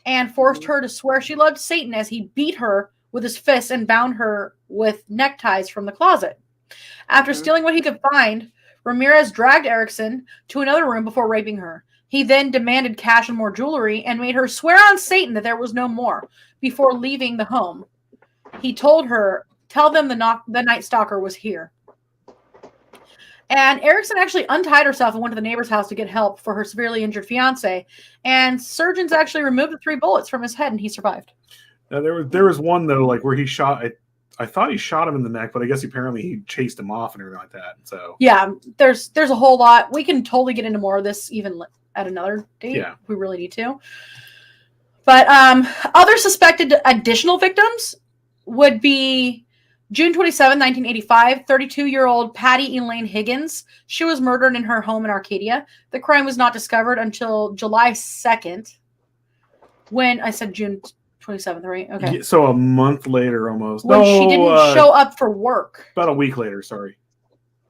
and forced her to swear she loved Satan as he beat her with his fists and bound her with neckties from the closet. After stealing what he could find, Ramirez dragged Erickson to another room before raping her. He then demanded cash and more jewelry and made her swear on Satan that there was no more before leaving the home. He told her, tell them the Night Stalker was here. And Erickson actually untied herself and went to the neighbor's house to get help for her severely injured fiance. And surgeons actually removed the 3 bullets from his head, and he survived. Now, there was one, though, like where he shot... I thought he shot him in the neck, but I guess apparently he chased him off and everything like that. So yeah, there's a whole lot. We can totally get into more of this even at another date. Yeah, we really need to. But other suspected additional victims would be June 27, 1985, 32-year-old Patty Elaine Higgins. She was murdered in her home in Arcadia. The crime was not discovered until July 2nd, when I said June 27th, right? Okay. So a month later almost. When she didn't show up for work. About a week later, sorry.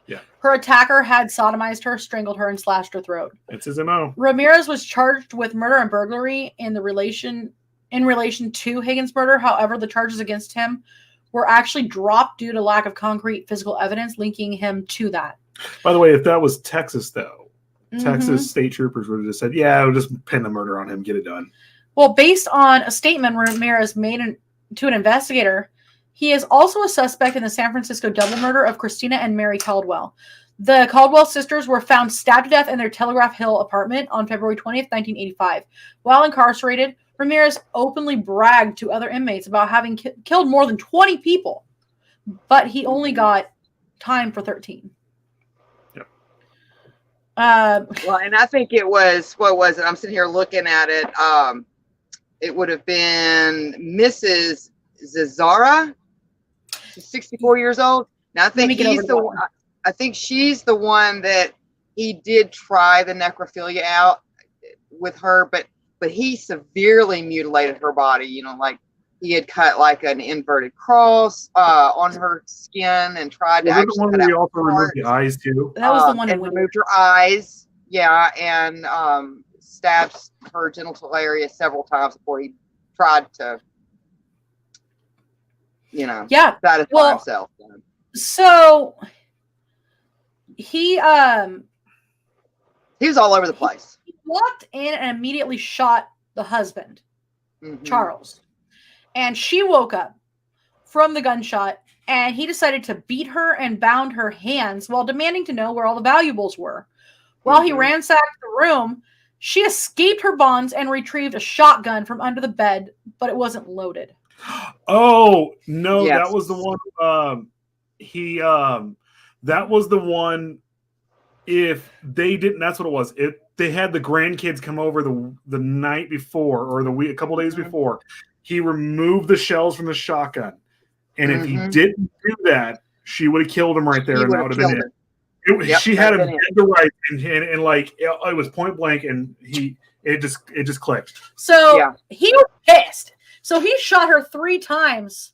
Yeah. Her attacker had sodomized her, strangled her, and slashed her throat. It's his MO. Ramirez was charged with murder and burglary in relation to Higgins' murder. However, the charges against him were actually dropped due to lack of concrete physical evidence linking him to that. By the way, if that was Texas, though, Texas state troopers would have just said, yeah, we'll just pin the murder on him, get it done. Well, based on a statement Ramirez made to an investigator, he is also a suspect in the San Francisco double murder of Christina and Mary Caldwell. The Caldwell sisters were found stabbed to death in their Telegraph Hill apartment on February 20th, 1985. While incarcerated, Ramirez openly bragged to other inmates about having killed more than 20 people, but he only got time for 13. Yep. Well, and I think it was, what was it? I'm sitting here looking at it. It would have been Mrs. Zazara. She's 64 years old. Now I think I think she's the one that he did try the necrophilia out with her, but he severely mutilated her body. You know, like he had cut like an inverted cross on her skin and tried to actually cut out. We also removed the eyes too. That was the one that removed her eyes. Yeah, and stabbed her genital area several times before he tried to, satisfy himself. So he was all over the place. He walked in and immediately shot the husband, Charles. And she woke up from the gunshot, and he decided to beat her and bound her hands while demanding to know where all the valuables were. While he ransacked the room, she escaped her bonds and retrieved a shotgun from under the bed, but it wasn't loaded. Oh, no, yes. That was the one. That was the one. If they didn't, that's what it was. They had the grandkids come over the night before or a couple days before. He removed the shells from the shotgun. And if he didn't do that, she would have killed him right there. And that would have been it. She had him dead to right, and like it was point blank, and it just clicked. So he was pissed. So he shot her 3 times,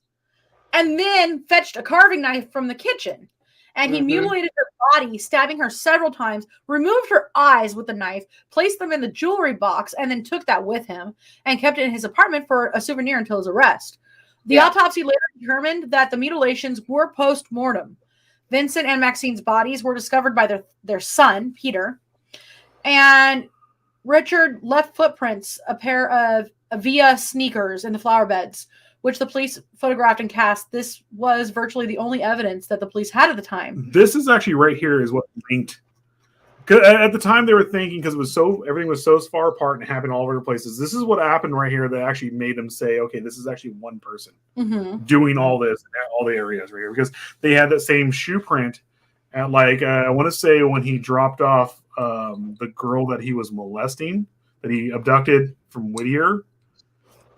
and then fetched a carving knife from the kitchen, and he mutilated her body, stabbing her several times. Removed her eyes with the knife, placed them in the jewelry box, and then took that with him and kept it in his apartment for a souvenir until his arrest. The autopsy later determined that the mutilations were post-mortem. Vincent and Maxine's bodies were discovered by their son, Peter. And Richard left footprints, a pair of Avia sneakers in the flower beds, which the police photographed and cast. This was virtually the only evidence that the police had at the time. This is actually right here is what linked. At the time they were thinking, because everything was so far apart and happened all over the places. This is what happened right here that actually made them say, okay, this is actually one person doing all this in all the areas right here, because they had that same shoe print at I want to say when he dropped off the girl that he was molesting, that he abducted from Whittier.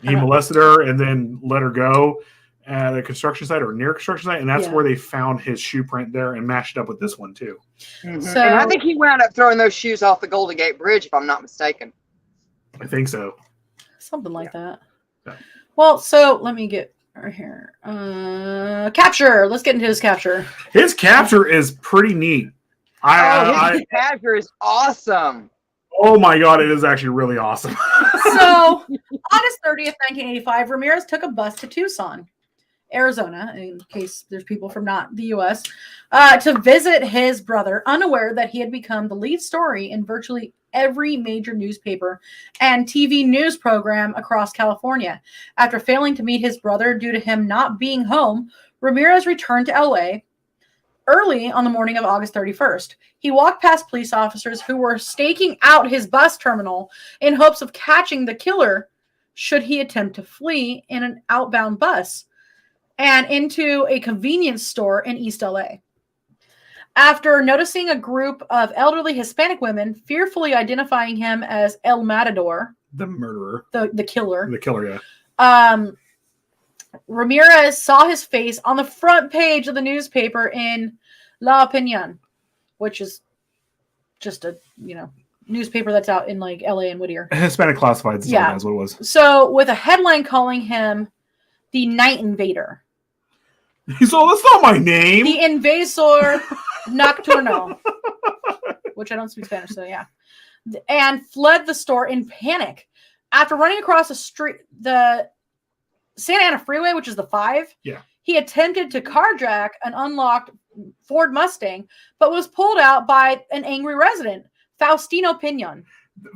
He molested her and then let her go. at a construction site or near a construction site, and that's where they found his shoe print there and matched up with this one too. Mm-hmm. So, and I think he wound up throwing those shoes off the Golden Gate Bridge, if I'm not mistaken. I think so. Something like that. Yeah. Well, so let me get right here. Capture. Let's get into his capture. His capture is pretty neat. His capture is awesome. Oh my God, it is actually really awesome. So, August 30th, 1985, Ramirez took a bus to Tucson, Arizona, in case there's people from not the U.S., to visit his brother, unaware that he had become the lead story in virtually every major newspaper and TV news program across California. After failing to meet his brother due to him not being home, Ramirez returned to L.A. early on the morning of August 31st. He walked past police officers who were staking out his bus terminal in hopes of catching the killer should he attempt to flee in an outbound bus and into a convenience store in East LA. After noticing a group of elderly Hispanic women fearfully identifying him as El Matador, the murderer, the killer. The killer, yeah. Ramirez saw his face on the front page of the newspaper in La Opinion, which is just a, newspaper that's out in like LA and Whittier. Hispanic Classifieds, that's what it was. So with a headline calling him the Night Invader. He's that's not my name. The Invasor Nocturno. Which I don't speak Spanish, so yeah. And fled the store in panic. After running across the Santa Ana Freeway, which is the 5, he attempted to carjack an unlocked Ford Mustang, but was pulled out by an angry resident, Faustino Pinon.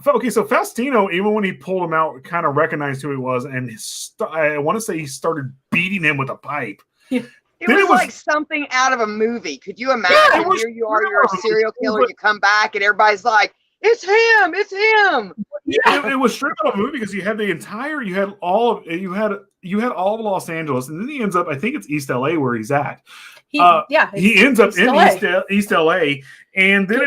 Okay, so Faustino, even when he pulled him out, kind of recognized who he was, and I want to say he started beating him with a pipe. It was like something out of a movie. Could you imagine? Here you are, you're a serial killer, you come back, and everybody's like, it's him, it's him. Yeah, it was straight out of a movie because you had all of Los Angeles, and then he ends up, I think it's East LA where he's at. He ends up in East LA, and then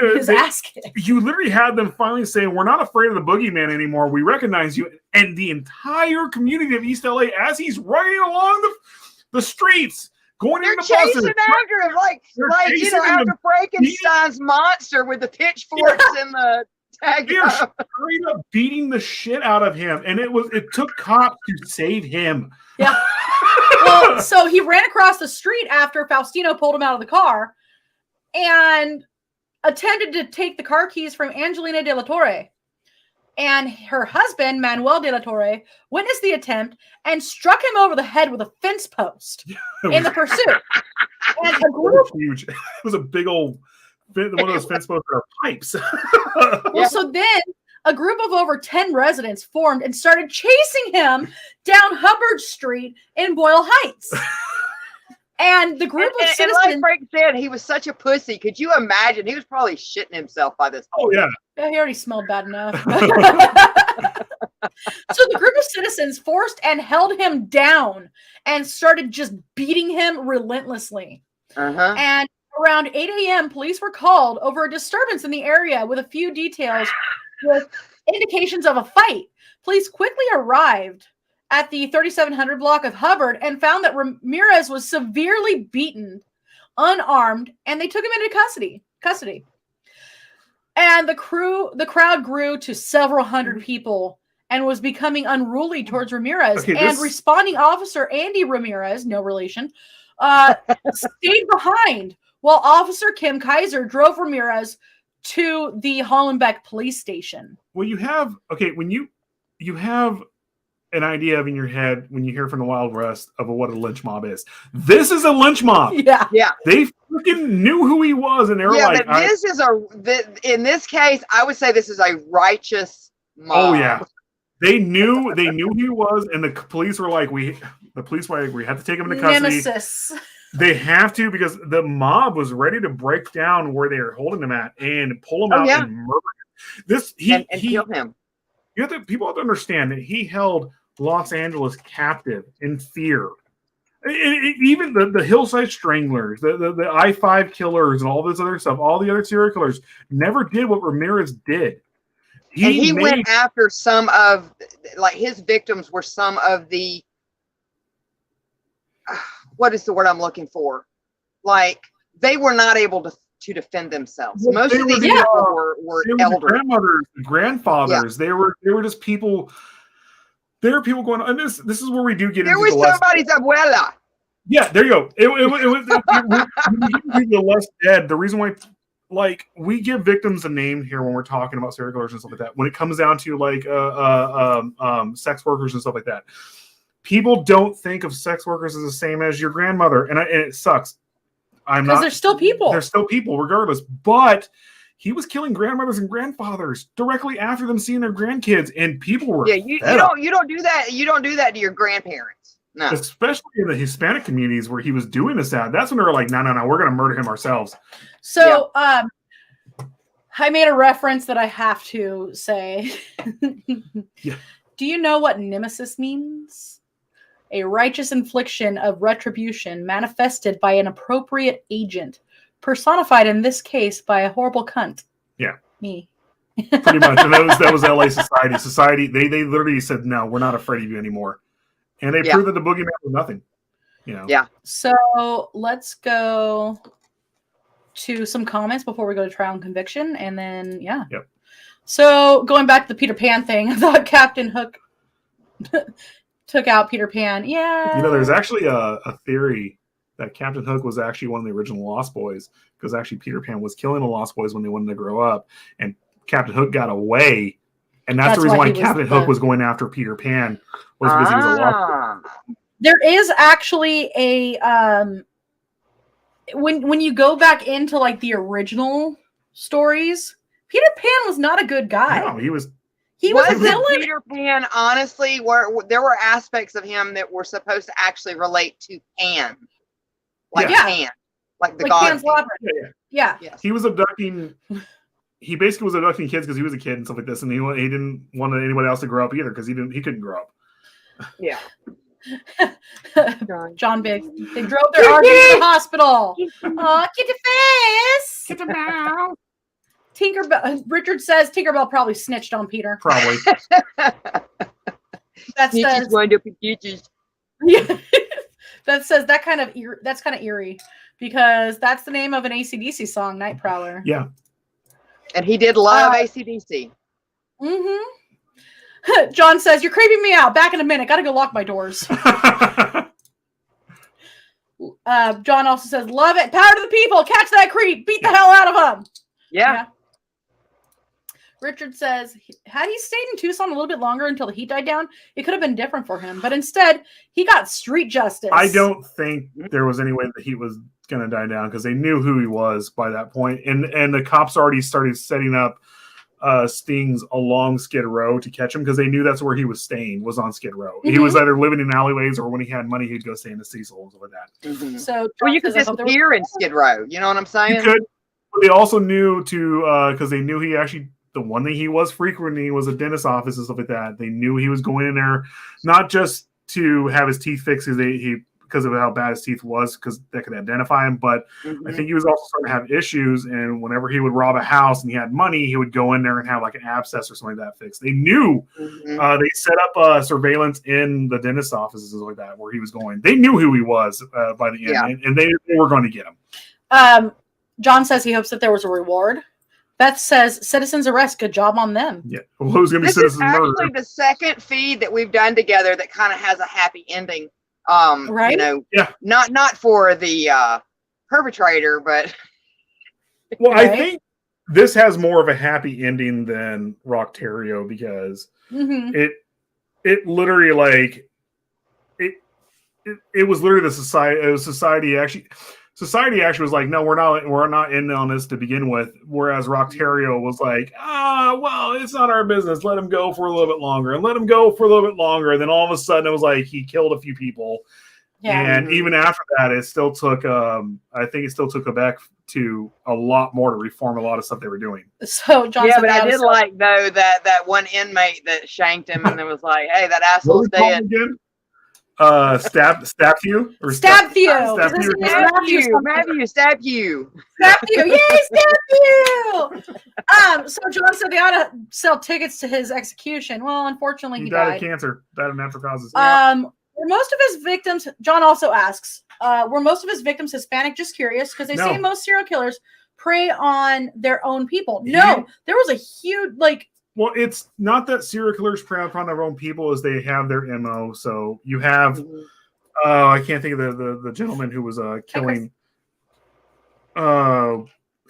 you literally had them finally say, "We're not afraid of the boogeyman anymore. We recognize you." And the entire community of East LA, as he's running along the streets, going into chasing buses, after him like after Frankenstein's monster with the pitchforks and the tag. They're straight up beating the shit out of him, and it took cops to save him. Yeah. Well, so he ran across the street after Faustino pulled him out of the car and attempted to take the car keys from Angelina De La Torre. And her husband, Manuel De La Torre, witnessed the attempt and struck him over the head with a fence post in the pursuit. And a group, huge. It was a big old one of those fence posts that are pipes. Well, so then a group of over 10 residents formed and started chasing him down Hubbard Street in Boyle Heights. And the group of citizens... And like Frank said, he was such a pussy. Could you imagine? He was probably shitting himself by this point. Oh, yeah. Yeah, he already smelled bad enough. So the group of citizens forced and held him down and started just beating him relentlessly. And around 8 a.m., police were called over a disturbance in the area with a few details with indications of a fight. Police quickly arrived at the 3700 block of Hubbard and found that Ramirez was severely beaten, unarmed, and they took him into custody. And the crowd grew to several hundred people and was becoming unruly towards Ramirez. Responding officer Andy Ramirez, no relation, stayed behind while Officer Kim Kaiser drove Ramirez to the Hollenbeck police station. Well, when you have an idea in your head when you hear from the Wild West of what a lynch mob is. This is a lynch mob. Yeah. They freaking knew who he was, and they were like, but in this case, I would say this is a righteous mob. Oh yeah. They knew who he was, and the police were like, we have to take him into custody. Nemesis. They have to, because the mob was ready to break down where they were holding him at and pull him out and murder him. And kill him. People have to understand that he held Los Angeles captive in fear. Even the Hillside Stranglers, the I-5 killers, and all this other stuff, all the other serial killers never did what Ramirez did. He went after some of, like, his victims were some of the what is the word I'm looking for? Like they were not able to defend themselves. Well, Most of these people were they were the elderly. grandmothers, the grandfathers. They were just people. There are people going, and this is where we do get There into was the less. somebody's abuela. Yeah, there you go. It was the less dead. The reason why, like, we give victims a name here when we're talking about serial killers and stuff like that. When it comes down to like sex workers and stuff like that, people don't think of sex workers as the same as your grandmother, and it sucks. Because they're still people. They're still people, regardless. But he was killing grandmothers and grandfathers directly after them seeing their grandkids, and people were you don't do that. You don't do that to your grandparents. No, especially in the Hispanic communities where he was doing this at. That's when they were like, no, we're going to murder him ourselves. So, I made a reference that I have to say. Yeah. Do you know what nemesis means? A righteous infliction of retribution manifested by an appropriate agent, personified in this case by a horrible cunt. Yeah. Me. Pretty much. And that was LA Society. Society, they literally said, no, we're not afraid of you anymore. And they proved that the boogeyman was nothing. You know. Yeah. So let's go to some comments before we go to trial and conviction. And then Yep. So going back to the Peter Pan thing, I thought Captain Hook took out Peter Pan. Yeah. You know, there's actually a theory that Captain Hook was actually one of the original Lost Boys, because actually Peter Pan was killing the Lost Boys when they wanted to grow up, and Captain Hook got away, and that's the reason why Captain Hook was going after Peter Pan, was because he was a Lost Boy. There is actually a when you go back into like the original stories, Peter Pan was not a good guy. No, he was a villain. Peter Pan, honestly, there were aspects of him that were supposed to actually relate to Pan. Like Pan. Like the god. Pan's Labyrinth. Yeah. Yes. He was abducting. He basically was abducting kids because he was a kid and stuff like this, and he didn't want anybody else to grow up either because he couldn't grow up. Yeah. John Biggs. They drove their RV to the hospital. Oh, kitty face. Get him out. Tinkerbell. Richard says Tinkerbell probably snitched on Peter. Probably. That's wind up in ditches. Yeah. That's kind of eerie because that's the name of an AC/DC song, Night Prowler. Yeah. And he did love AC/DC. Mm-hmm. John says, "You're creeping me out. Back in a minute. Got to go lock my doors." John also says, "Love it. Power to the people. Catch that creep. Beat the hell out of him." Yeah. Richard says, had he stayed in Tucson a little bit longer until the heat died down, it could have been different for him. But instead, he got street justice. I don't think there was any way that he was going to die down because they knew who he was by that point. And the cops already started setting up stings along Skid Row to catch him because they knew that's where he was staying, was on Skid Row. Mm-hmm. He was either living in alleyways or when he had money, he'd go stay in the Cecil and stuff like that. Mm-hmm. So, you could disappear in Skid Row. You know what I'm saying? You could. But they also knew because they knew he actually, the one thing he was frequenting was a dentist office and stuff like that. They knew he was going in there not just to have his teeth fixed because of how bad his teeth was, because that could identify him. But I think he was also starting to have issues. And whenever he would rob a house and he had money, he would go in there and have like an abscess or something like that fixed. They knew they set up surveillance in the dentist offices and stuff like that where he was going. They knew who he was by the end, and they were going to get him. John says he hopes that there was a reward. Beth says, citizens arrest. Good job on them. Yeah. Well, who's going to be citizens murder? This is actually the second feed that we've done together that kind of has a happy ending. Right? You know, not for the perpetrator, but. Well, I think this has more of a happy ending than Rock Terrio because it literally like it was literally the society. It was society actually. Society actually was like, no, we're not in on this to begin with. Whereas Rock Terrio was like, well, it's not our business. Let him go for a little bit longer and let him go for a little bit longer. And then all of a sudden it was like he killed a few people. Yeah. And even after that, it still took, I think it still took Quebec to a lot more to reform a lot of stuff they were doing. So John, but I did like though that one inmate that shanked him and it was like, hey, that asshole's dead. Stab you or stab you. Matthew, stab you. Stab you. Yay, stab you. So John said they ought to sell tickets to his execution. Well, unfortunately, he died of cancer. Died of natural causes. were most of his victims, John also asks, were most of his victims Hispanic? Just curious, because they say most serial killers prey on their own people. No, there was a huge, like... Well, it's not that serial killers prey upon their own people, as they have their MO. So you have, I can't think of the gentleman who was killing...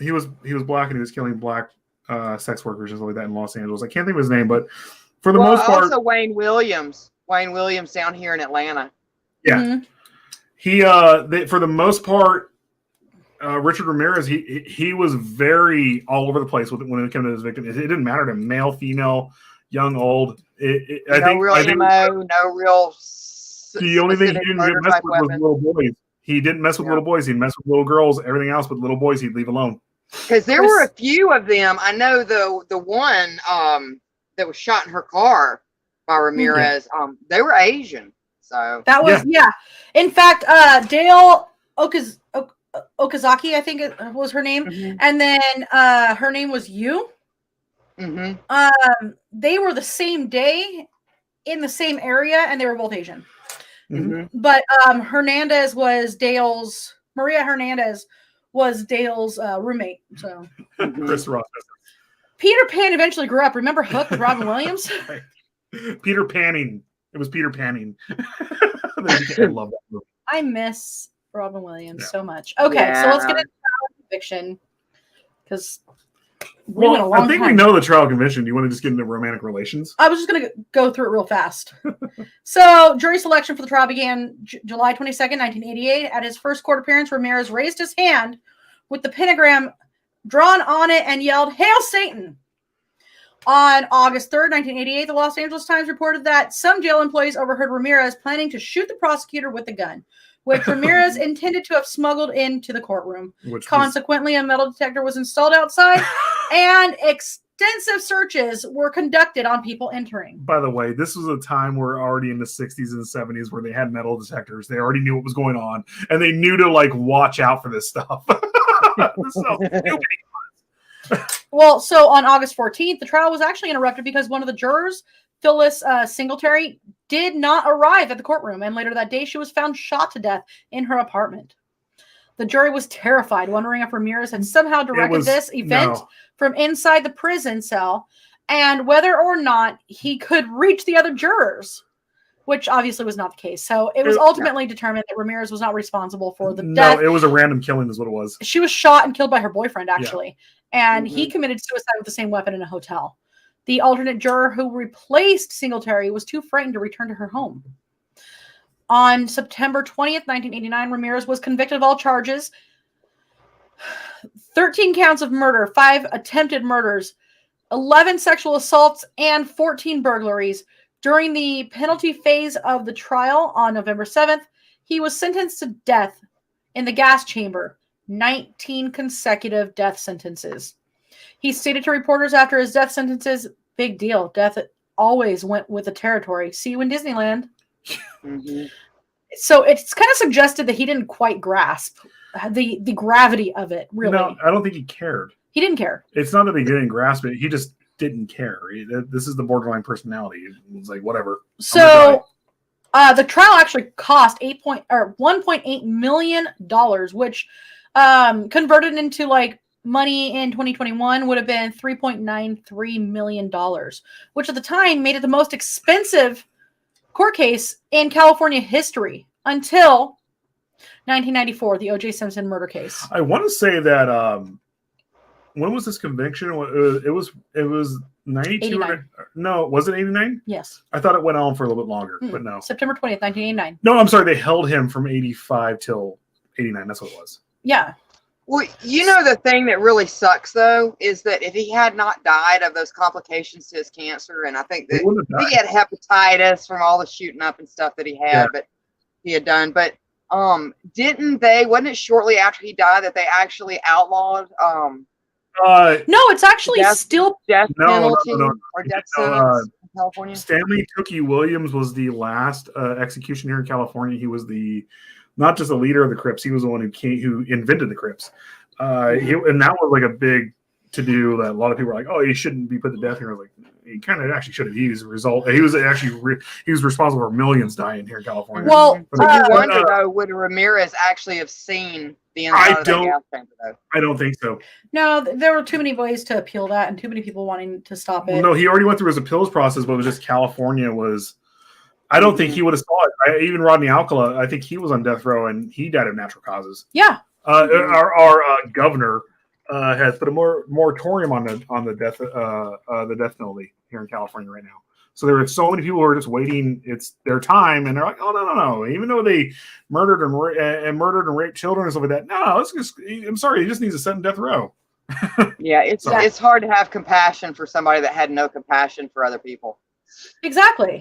he was black and he was killing black sex workers and stuff like that in Los Angeles. I can't think of his name, but for the most part, also Wayne Williams down here in Atlanta. Yeah, he for the most part, Richard Ramirez, he was very all over the place when it came to his victim. It didn't matter to him, male, female, young, old. I think no real. The only thing he didn't mess with was little boys. He didn't mess with little boys. He'd mess with little girls. Everything else, but little boys, he'd leave alone. Because there were a few of them. I know the one that was shot in her car by Ramirez. They were Asian. So that was In fact, Dale Okazaki, I think it was her name, and then her name was Yu. They were the same day in the same area, and they were both Asian. But Maria Hernandez was Dale's roommate. So Chris Ross. Peter Pan eventually grew up. Remember Hook with Robin Williams? Peter Panning. It was Peter Panning. I love that movie. I miss Robin Williams so much. Okay, so let's get into trial conviction, because we know the trial conviction. Do you want to just get into romantic relations? I was just going to go through it real fast. So, jury selection for the trial began July 22nd, 1988. At his first court appearance, Ramirez raised his hand with the pentagram drawn on it and yelled, "Hail Satan!" On August 3rd, 1988, the Los Angeles Times reported that some jail employees overheard Ramirez planning to shoot the prosecutor with a gun, which Ramirez intended to have smuggled into the courtroom. Consequently, a metal detector was installed outside, and extensive searches were conducted on people entering. By the way, this was a time where already in the 60s and 70s where they had metal detectors. They already knew what was going on, and they knew to watch out for this stuff. This is so stupid. Well, so on August 14th, the trial was actually interrupted because one of the jurors, Phyllis Singletary, did not arrive at the courtroom, and later that day she was found shot to death in her apartment. The jury was terrified, wondering if Ramirez had somehow directed this event from inside the prison cell, and whether or not he could reach the other jurors, which obviously was not the case. So it was ultimately determined that Ramirez was not responsible for the death. No, it was a random killing is what it was. She was shot and killed by her boyfriend, actually. And he committed suicide with the same weapon in a hotel. The alternate juror who replaced Singletary was too frightened to return to her home. On September 20th, 1989, Ramirez was convicted of all charges. 13 counts of murder, 5 attempted murders, 11 sexual assaults, and 14 burglaries. During the penalty phase of the trial on November 7th, he was sentenced to death in the gas chamber. 19 consecutive death sentences. He stated to reporters after his death sentences, "Big deal. Death always went with the territory. See you in Disneyland." So it's kind of suggested that he didn't quite grasp the gravity of it, really. No, I don't think he cared. He didn't care. It's not that he didn't grasp it. He just didn't care. This is the borderline personality. It was like, whatever. So the trial actually cost $1.8 million, which converted into money in 2021 would have been $3.93 million, which at the time made it the most expensive court case in California history until 1994, the O.J. Simpson murder case. I want to say that when was this conviction? It was 92. No, was it 89? Yes. I thought it went on for a little bit longer, but no. September 20th, 1989. No, I'm sorry. They held him from 85 till 89. That's what it was. Yeah. Well, the thing that really sucks, though, is that if he had not died of those complications to his cancer, and I think that he had hepatitis from all the shooting up and stuff that he had, but he had done. But wasn't it shortly after he died that they actually outlawed no, it's actually still death penalty or death sentence in California? Stanley Tookie Williams was the last executioner in California. He was not just the leader of the Crips, he was the one who invented the Crips. And that was a big to do that. A lot of people were like, "Oh, he shouldn't be put to death." Here, I was like, he kind of actually should have. He was actually he was responsible for millions dying here in California. Well, But you wonder though, would Ramirez actually have seen the inside of that gas chamber though? I don't think so. No, there were too many ways to appeal that, and too many people wanting to stop it. Well, no, he already went through his appeals process, but it was just California was. I don't think he would have saw it. Even Rodney Alcala, I think he was on death row and he died of natural causes. Yeah. Our governor has put a moratorium on the death penalty here in California right now. So there are so many people who are just waiting. It's their time, and they're like, "Oh no! Even though they murdered and raped children and stuff like that, no, it's just. I'm sorry, he just needs to sit in death row." Yeah, it's hard to have compassion for somebody that had no compassion for other people. Exactly.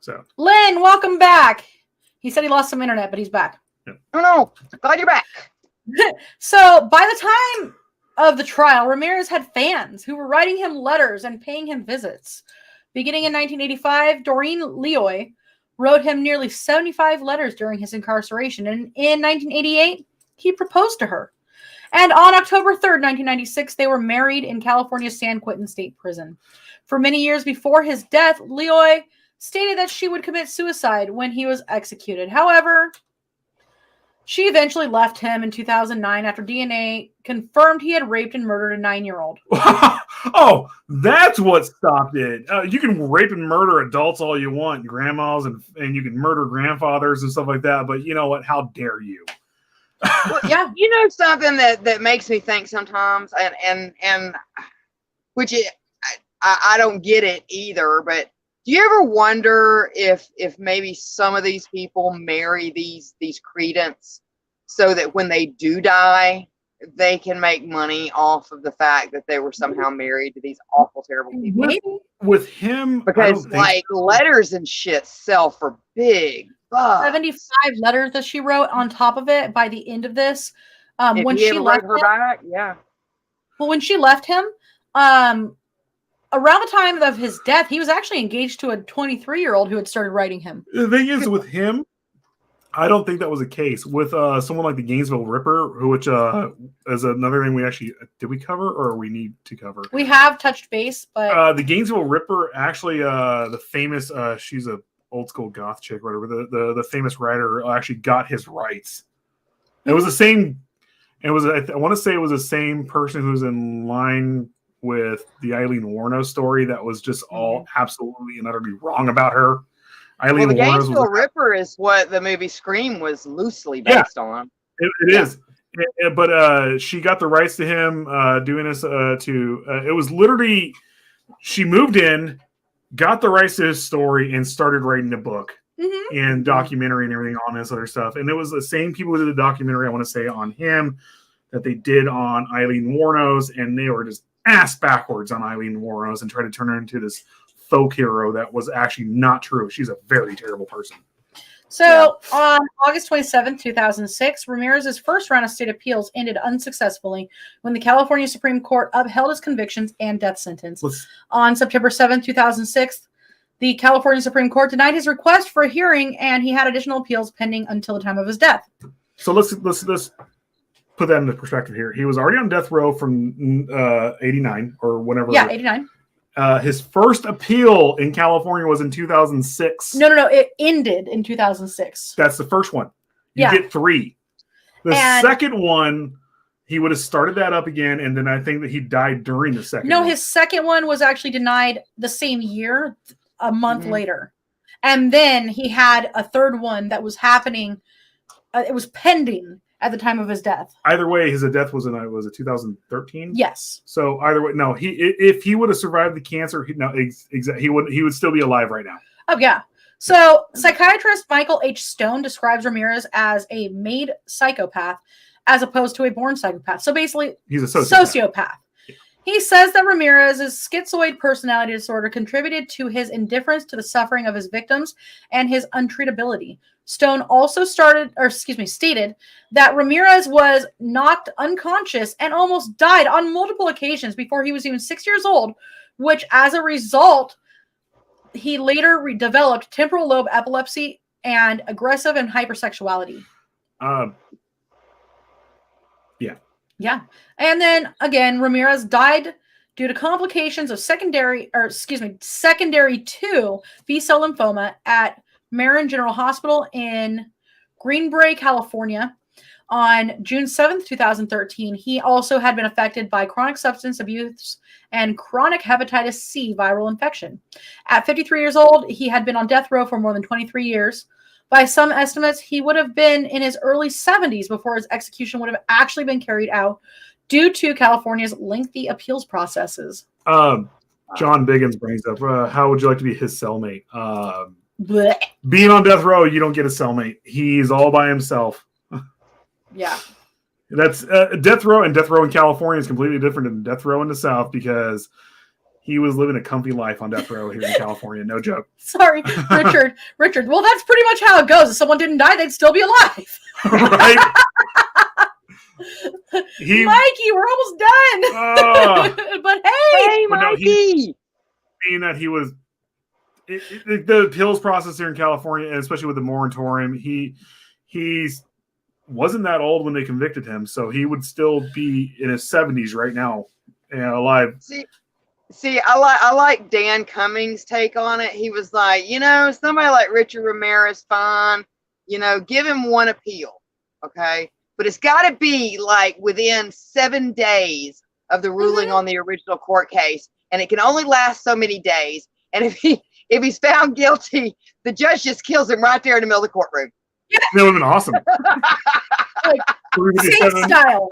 So, Lynn, welcome back. He said he lost some internet, but he's back. Yeah. Oh no, glad you're back. So by the time of the trial, Ramirez had fans who were writing him letters and paying him visits. Beginning in 1985, Doreen Leoy wrote him nearly 75 letters during his incarceration. And in 1988, he proposed to her. And on October 3rd, 1996, they were married in California's San Quentin State Prison. For many years before his death, Leoy stated that she would commit suicide when he was executed. However, she eventually left him in 2009 after DNA confirmed he had raped and murdered a 9-year-old. Oh, that's what stopped it. You can rape and murder adults all you want, grandmas, and you can murder grandfathers and stuff like that. But you know what? How dare you? Well, yeah, you know something that makes me think sometimes, and which I don't get it either, but do you ever wonder if maybe some of these people marry these credence so that when they do die, they can make money off of the fact that they were somehow married to these awful, terrible people? With him, because like letters and shit sell for big bucks. 75 letters that she wrote on top of it by the end of this. When she she left her back, yeah. Well, when she left him, around the time of his death, he was actually engaged to a 23-year-old who had started writing him. The thing is, with him, I don't think that was the case. With someone like the Gainesville Ripper, which is another thing we actually did we cover or we need to cover. We have touched base, but the Gainesville Ripper actually, the famous, she's a old school goth chick, whatever. The famous writer actually got his rights. It was the same. It was I want to say it was the same person who's in line with the Eileen Wuornos story that was just all absolutely and utterly wrong about her. Eileen the Wuornos Gainesville Ripper is what the movie Scream was loosely based on. It is. But she got the rights to him doing this it was literally she moved in, got the rights to his story, and started writing a book and documentary and everything on this other stuff. And it was the same people who did the documentary, I want to say, on him that they did on Eileen Wuornos, and they were just ass backwards on Eileen Wuornos and tried to turn her into this folk hero that was actually not true. She's a very terrible person. So on August 27th, 2006, Ramirez's first round of state appeals ended unsuccessfully when the California Supreme Court upheld his convictions and death sentence. On September 7th, 2006, the California Supreme Court denied his request for a hearing, and he had additional appeals pending until the time of his death. So let's put that into perspective here. He was already on death row from 89 or whenever. Yeah, 89. His first appeal in California was in 2006. No. It ended in 2006. That's the first one. You get 3. The second one, he would have started that up again, and then I think that he died during the second one. His second one was actually denied the same year, a month later. And then he had a third one that was happening. It was pending at the time of his death. Either way, his death was it 2013? Yes. So either way, no. If he would have survived the cancer, he would still be alive right now. Oh yeah. So psychiatrist Michael H. Stone describes Ramirez as a made psychopath as opposed to a born psychopath. So basically, he's a sociopath. He says that Ramirez's schizoid personality disorder contributed to his indifference to the suffering of his victims and his untreatability. Stone also stated that Ramirez was knocked unconscious and almost died on multiple occasions before he was even 6 years old, which as a result, he later developed temporal lobe epilepsy and aggressive and hypersexuality. Yeah. Yeah. And then again, Ramirez died due to complications of secondary to B-cell lymphoma at Marin General Hospital in Green Bay, California on June 7th, 2013. He also had been affected by chronic substance abuse and chronic hepatitis C viral infection. At 53 years old, he had been on death row for more than 23 years. By some estimates, he would have been in his early 70s before his execution would have actually been carried out due to California's lengthy appeals processes. John Biggins brings up, how would you like to be his cellmate? Blech. Being on death row, you don't get a cellmate. He's all by himself. Yeah. That's death row, and death row in California is completely different than death row in the South because he was living a comfy life on death row here in California. No joke. Sorry, Richard. Well, that's pretty much how it goes. If someone didn't die, they'd still be alive. Right? Mikey, we're almost done. But hey, Mikey. Being that he was the appeals process here in California, and especially with the moratorium, he wasn't that old when they convicted him, so he would still be in his 70s right now and alive. See, I like Dan Cummings' take on it. He was like, somebody like Richard Ramirez, fine, give him one appeal, okay? But it's got to be like within 7 days of the ruling on the original court case, and it can only last so many days. And if he's found guilty, the judge just kills him right there in the middle of the courtroom. That would have been awesome. Like, Saint style.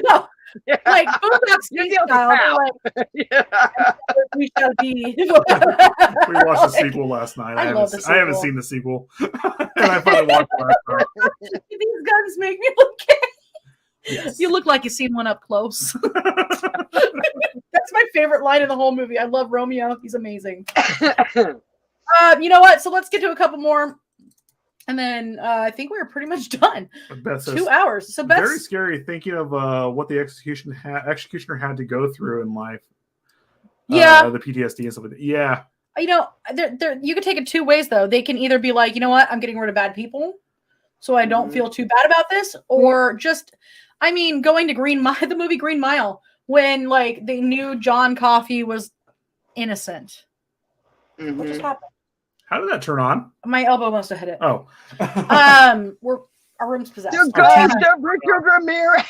No. Yeah. Like Boondock Saints style. Like, we shall be. We watched the sequel last night. I haven't seen the sequel. And I finally watched it last night. These guns make me look gay. Yes. You look like you've seen one up close. That's my favorite line in the whole movie. I love Romeo. He's amazing. You know what? So let's get to a couple more. And then I think we were pretty much done. 2 hours. So Beth's very scary thinking of what the executioner had to go through in life. Yeah. The PTSD and stuff like that. Yeah. You could take it two ways, though. They can either be like, you know what? I'm getting rid of bad people, so I don't feel too bad about this. Or just, going to the movie Green Mile, when, like, they knew John Coffey was innocent. Mm-hmm. What just happened? How did that turn on? My elbow must have hit it. Oh. Our room's possessed. The ghost of Richard Ramirez.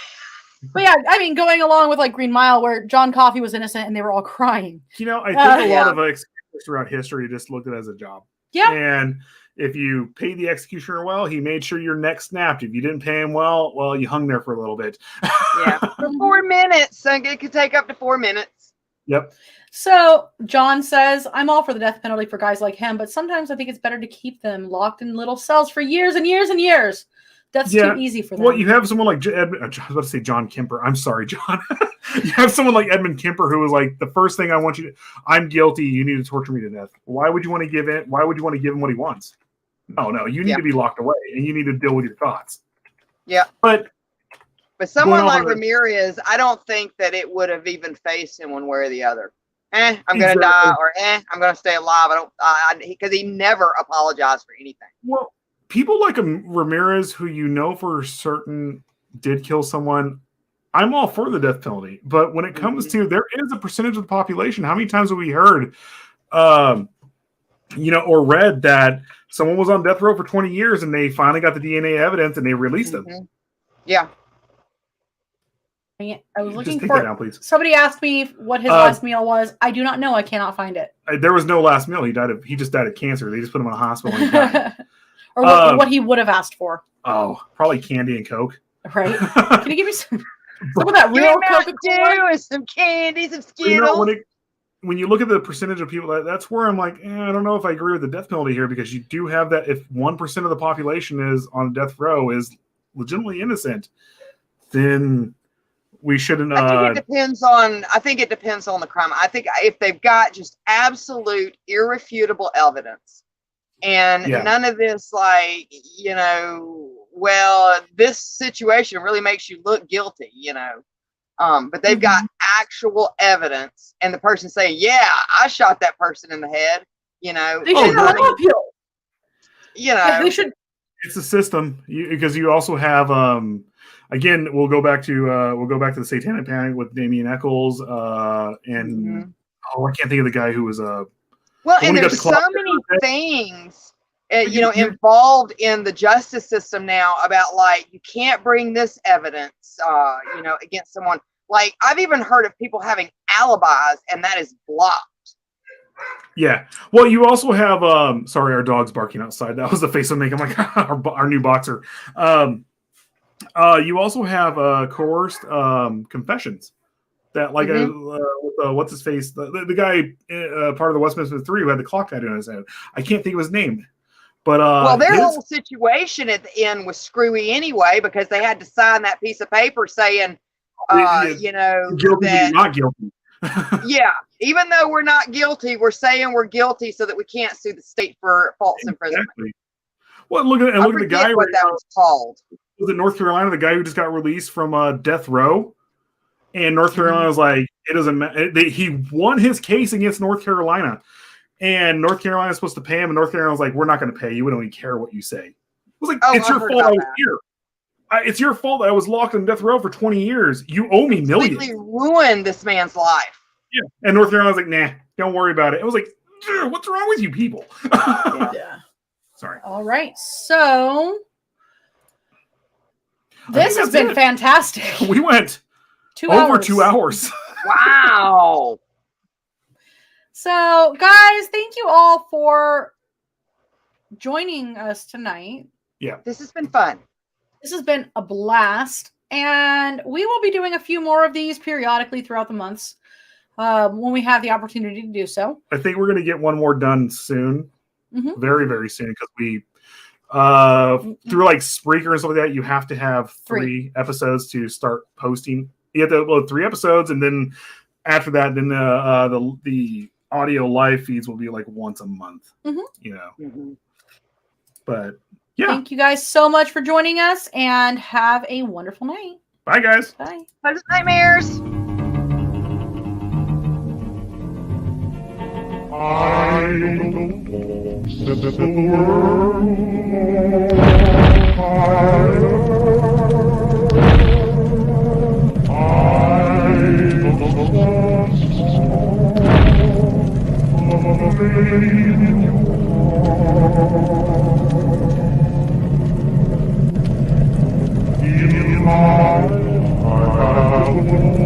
But yeah, going along with like Green Mile, where John Coffey was innocent and they were all crying. I think a lot of executors throughout history just looked at it as a job. Yeah. And if you paid the executioner well, he made sure your neck snapped. If you didn't pay him well, you hung there for a little bit. Yeah. For 4 minutes. It could take up to 4 minutes. Yep. So John says, I'm all for the death penalty for guys like him, but sometimes I think it's better to keep them locked in little cells for years and years and years. That's too easy for them. Well, you have someone like I was about to say John Kemper. I'm sorry, John. You have someone like Edmund Kemper who was like, the first thing I want you to, I'm guilty. You need to torture me to death. Why would you want to give in? Why would you want to give him what he wants? No, you need to be locked away and you need to deal with your thoughts. Yeah. But someone like Ramirez, I don't think that it would have even faced him one way or the other. I'm going to die, or I'm going to stay alive. Because he never apologized for anything. Well, people like Ramirez, who for certain did kill someone, I'm all for the death penalty. But when it comes to, there is a percentage of the population. How many times have we heard, or read that someone was on death row for 20 years and they finally got the DNA evidence and they released them? Yeah. I was looking Just for take it down, please. Somebody asked me what his last meal was. I do not know. I cannot find it. There was no last meal. He just died of cancer. They just put him in a hospital. And he died. Or what he would have asked for. Oh, probably candy and Coke. Right? Can you give me some of that real Coca-Cola? With some candy, some Skittles. When you look at the percentage of people, that's where I'm like, I don't know if I agree with the death penalty here, because you do have that. If 1% of the population is on death row is legitimately innocent, then we shouldn't. I think it depends on the crime. I think if they've got just absolute irrefutable evidence and none of this, this situation really makes you look guilty, but they've got actual evidence, and the person saying, "Yeah, I shot that person in the head," they should love you. They should. It's a system because you also have. again, we'll go back to the Satanic Panic with Damien Eccles, and I can't think of the guy who was well, and there's so many things involved in the justice system now about like you can't bring this evidence against someone. Like I've even heard of people having alibis and that is blocked. Yeah. Well, you also have sorry, our dog's barking outside. That was the face I'm making, like our new boxer. You also have coerced confessions that like what's his face, the guy part of the Westminster Three who had the clock tattoo on his head. I can't think of his name. But well, their whole situation at the end was screwy anyway because they had to sign that piece of paper saying guilty, that, not guilty. Yeah, even though we're not guilty, we're saying we're guilty so that we can't sue the state for false imprisonment. Well, look at the guy. What that was called. Was it North Carolina? The guy who just got released from death row, and North Carolina was like, it doesn't matter. He won his case against North Carolina, and North Carolina is supposed to pay him, and North Carolina was like, we're not going to pay you. We don't even care what you say. It was like, it's your fault I was here. It's your fault that I was locked in death row for 20 years. You owe me millions. Completely ruined this man's life. Yeah, and North Carolina was like, nah, don't worry about it. It was like, what's wrong with you people? Yeah. Sorry. All right, so this has been fantastic. We went 2 hours. Over 2 hours. Wow. So, guys, thank you all for joining us tonight. Yeah. This has been fun. This has been a blast. And we will be doing a few more of these periodically throughout the months when we have the opportunity to do so. I think we're going to get one more done soon. Very, very soon. Because we, through like Spreaker and stuff like that, you have to have 3 episodes to start posting. You have to upload 3 episodes. And then after that, then the audio live feeds will be like once a month. But yeah. Thank you guys so much for joining us and have a wonderful night. Bye, guys. Bye. Pleasant nightmares. I don't know, set the world I have